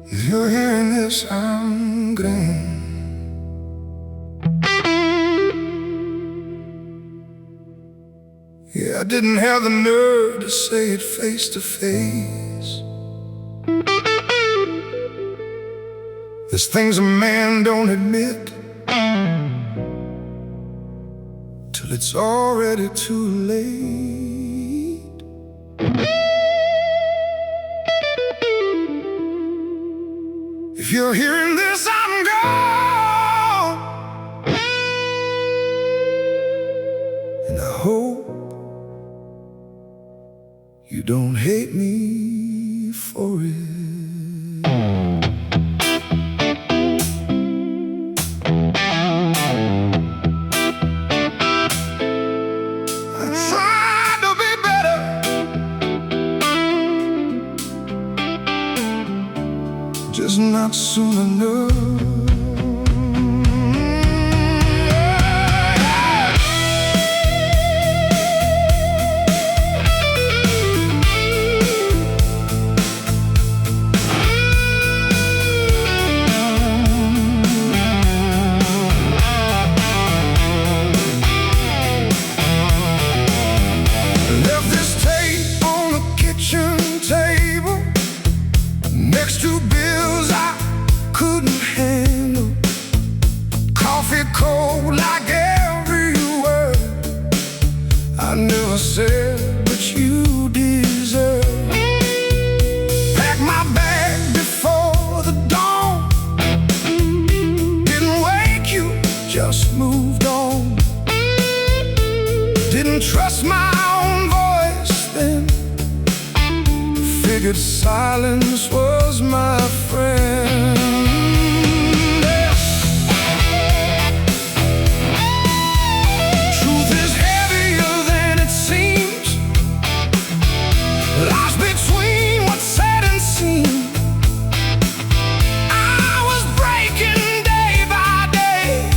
If you're hearing this, I'm gone. Yeah, I didn't have the nerve to say it face to face. There's things a man don't admit till it's already too late. If you're hearing this, I'm gone. And I hope you don't hate me for it. I tried to be better, just not soon enough. Left this tape on the kitchen table next to bills I couldn't handle. Coffee cold like every word I never said, but you deserve. Pack my bag before the dawn. Didn't wake you, just moved on. Didn't trust my own voice then, figured silence was my friend. Yeah. Truth is heavier than it seems, lies between what's said and seen. I was breaking day by day,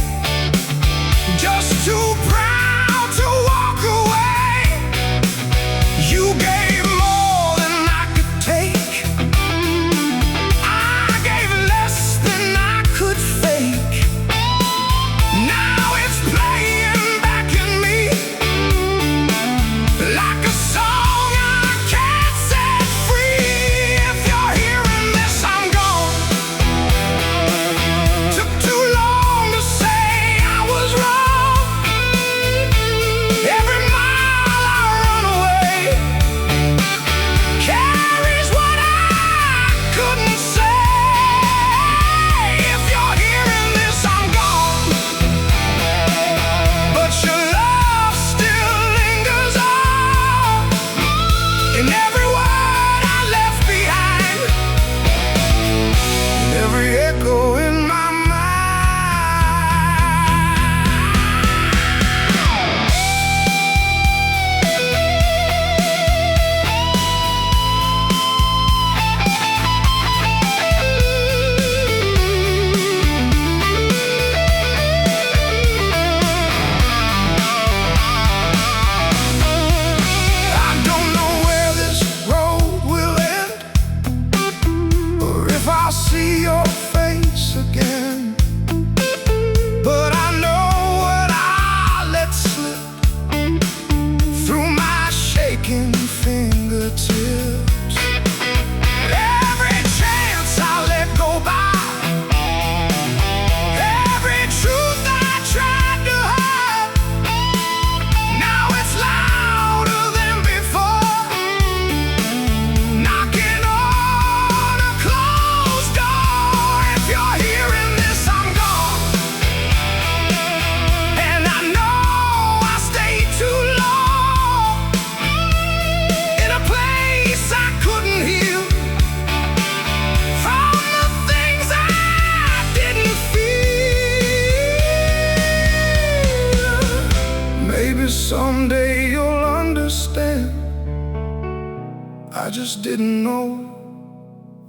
I just didn't know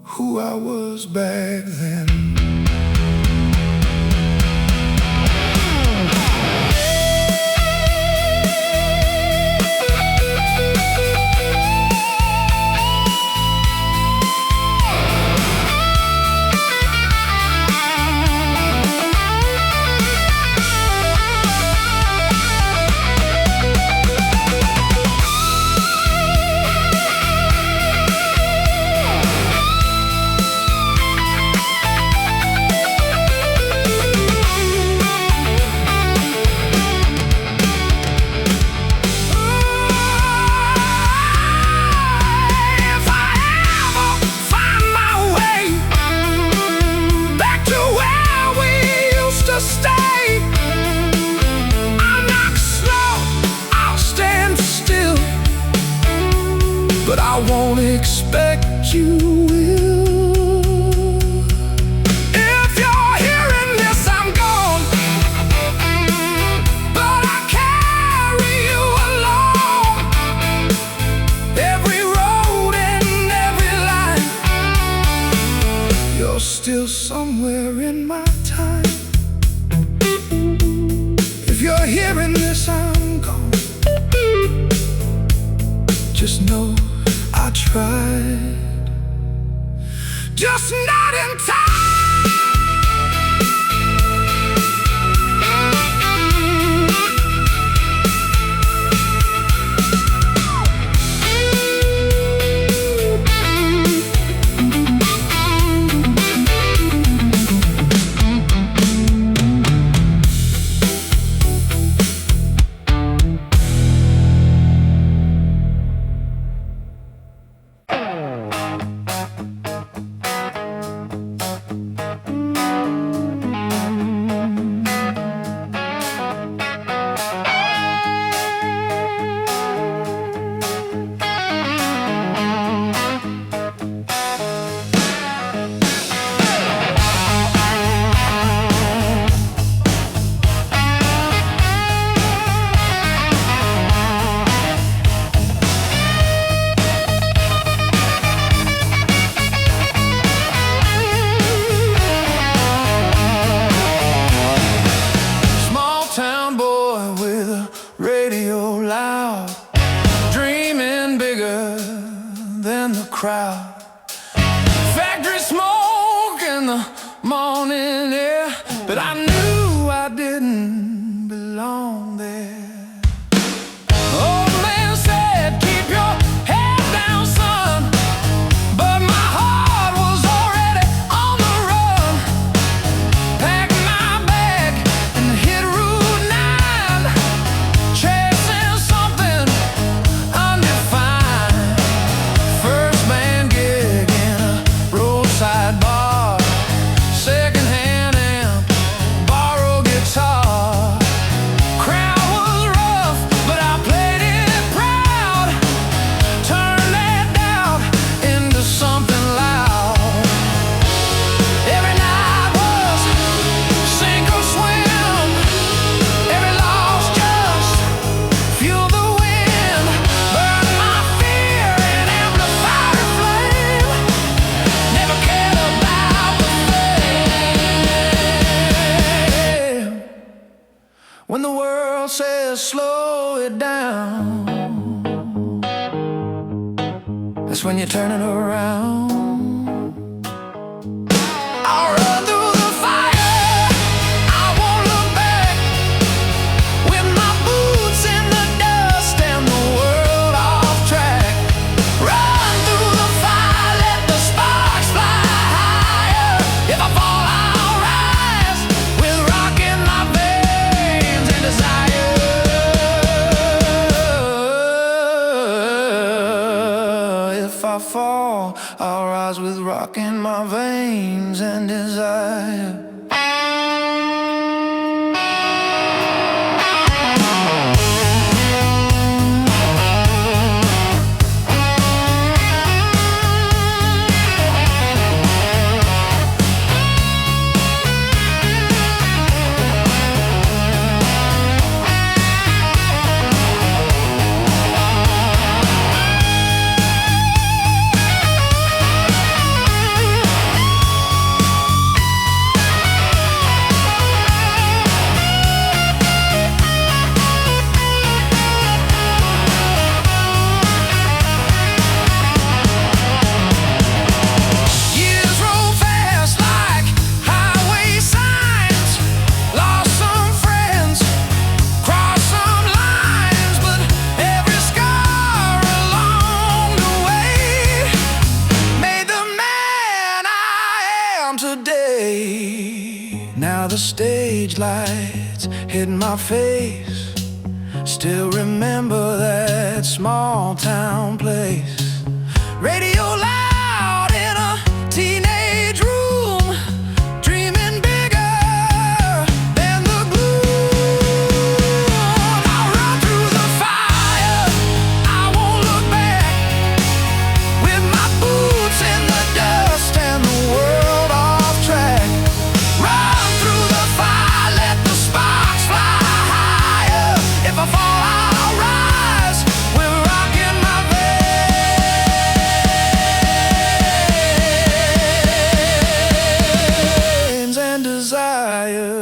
who I was back then. But I won't expect you will. If you're hearing this, I'm gone, but I carry you along. Every road and every line, you're still somewhere in my time. If you're hearing this, I'm gone. Just know I tried, just not in time. Crowd, factory smoke in the morning air, but I knew I didn't belong there. Old man said, keep your head down, son, but my heart was already on the run. Packed my bag and hit Route 9, chasing something undefined. Sidebar, second-hand amp, borrowed guitar. Crowd was rough, but I played it proud. Turned that doubt into something loud. Every night was sink or swim. Every loss just fueled the wind. Burned my fear and amplified the flame. Never cared about the fame. When the world says slow it down, that's when you turn it around. I'll run through the fire, I won't look back. With my boots in the dust and the world off track. Run through the fire, let the sparks fly higher. If I fall, I'll rise with rock in my veins and desire. If I fall, I'll rise with rock in my veins and desire. the stage lights hit my face. Still remember that small town place. Radio loud in a teenage room, dreaming bigger than the gloom. I'll run through the fire, I won't look back, with my boots in the dust and the world off track. Run through the fire, let the sparks fly higher. If I fall, I'll rise with rock in my veins and desire.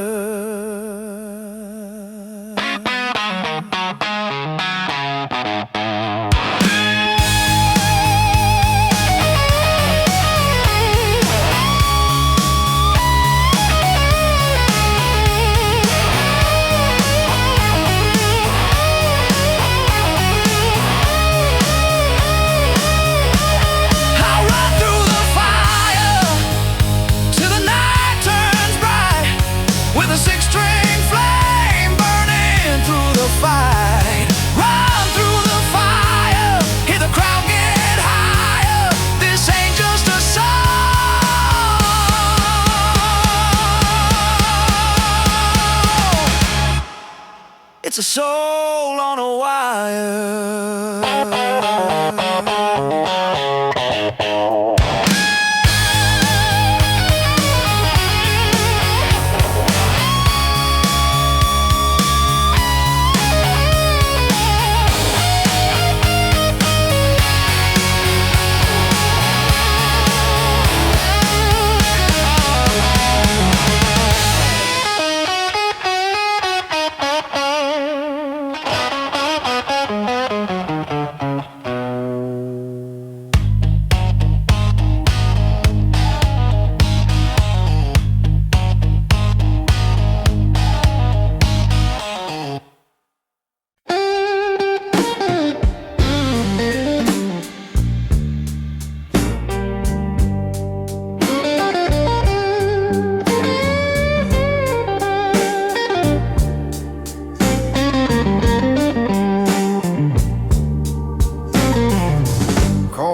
It's a soul on a wire.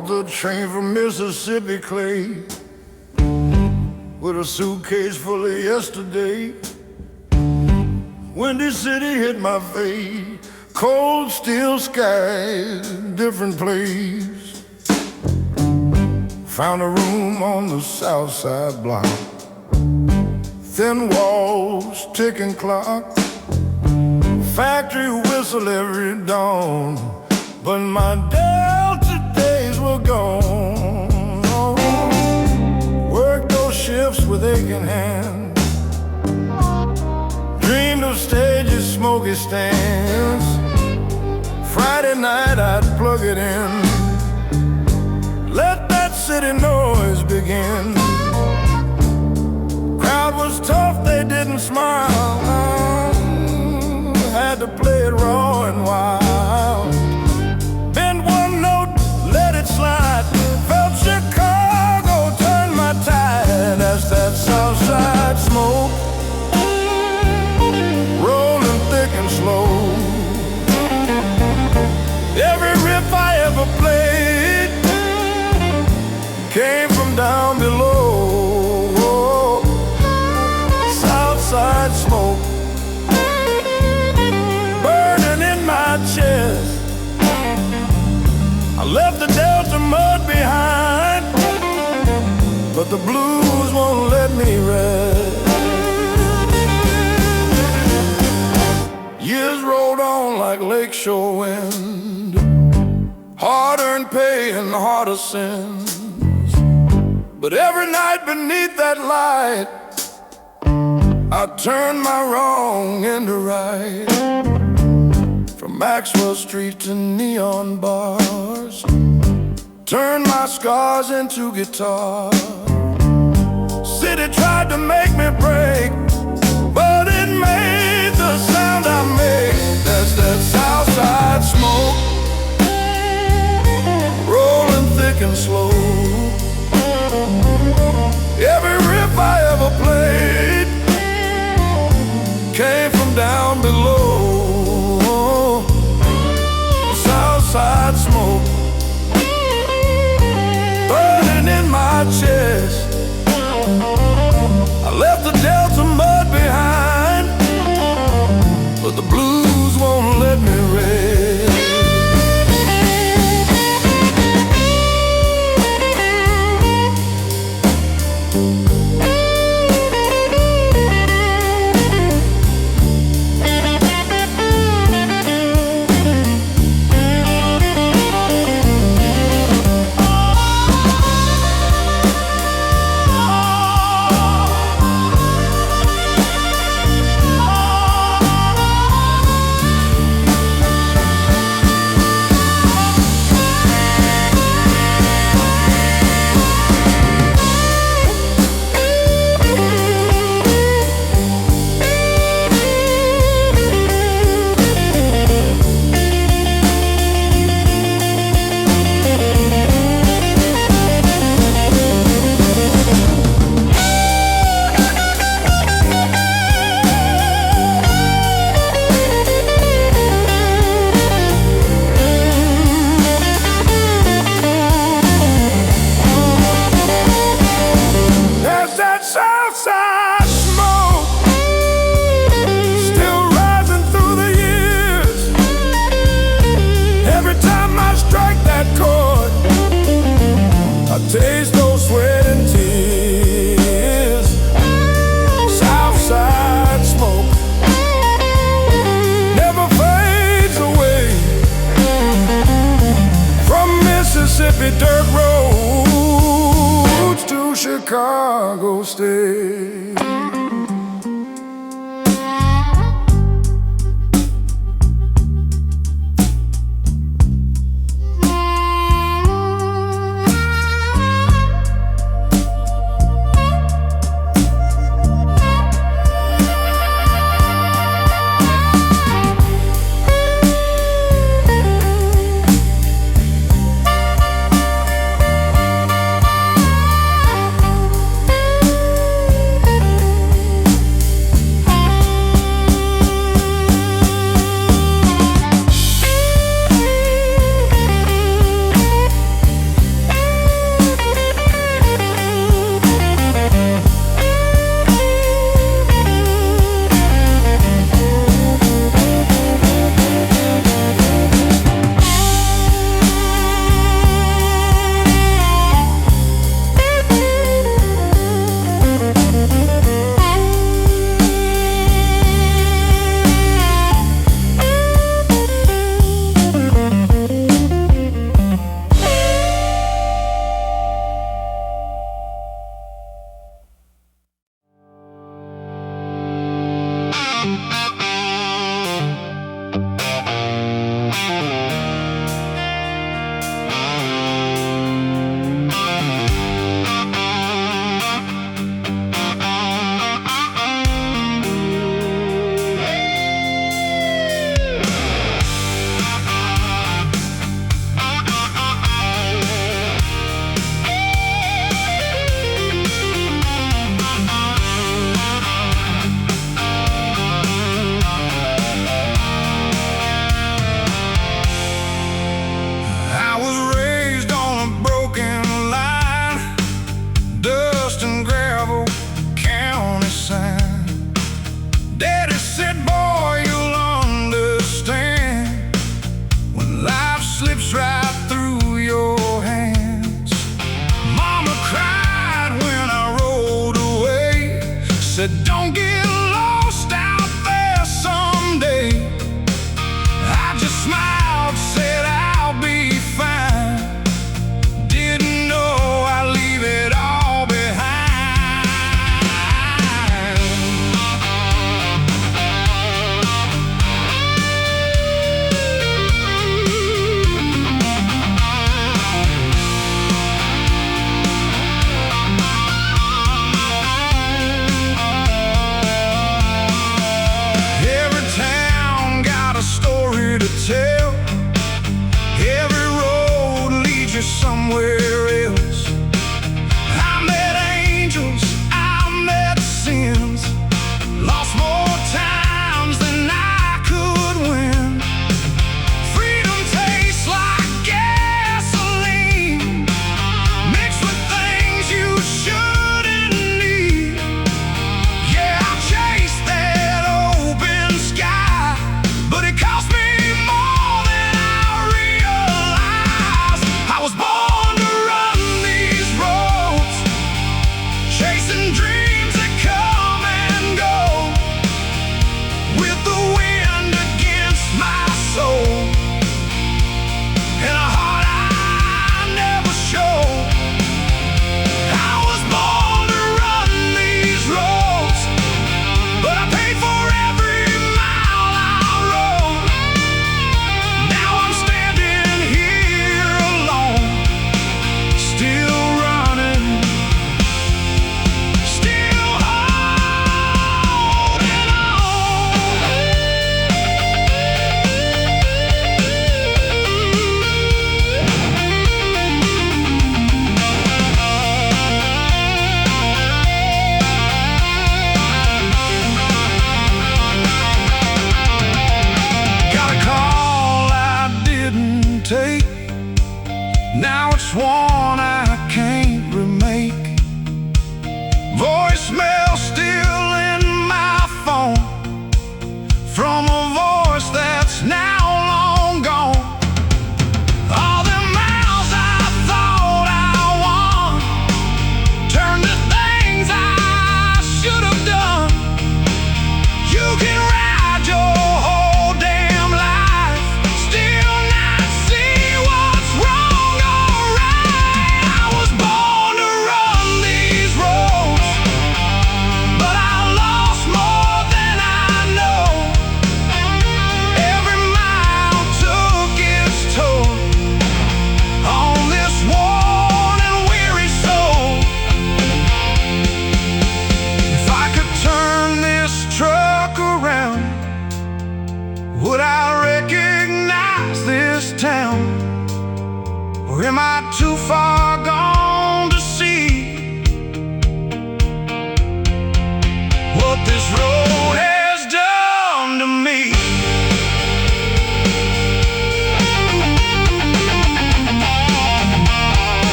The train from Mississippi Clay with a suitcase full of yesterday. Windy city hit my face, cold steel skies, different place. Found a room on the south side block, thin walls, ticking clock, factory whistle every dawn, but my were gone. Oh, worked those shifts with aching hands, dreamed of stages, smoky stands. Friday night I'd plug it in, let that city noise begin. Crowd was tough, they didn't smile, had to play it raw and wild. Bend one note, let it slide, felt Chicago turn my tide. That's that south side smoke, rolling thick and slow. Every riff I ever played came from down below. South side smoke, burning in my chest. I left the Delta mud behind, but the blues won't let me rest. Years rolled on like lakeshore wind, hard-earned pay and harder sins. But every night beneath that light, I turned my wrong into right. From Maxwell Street to neon bars, turned my scars into guitar. City tried to make me break, but it made the sound I make. That's that south side smoke, rolling thick and slow. Every riff I ever played came from down below. Southside smoke burning in my chest. I left the Delta mud behind, but the blues won't let me rest.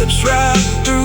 slips right through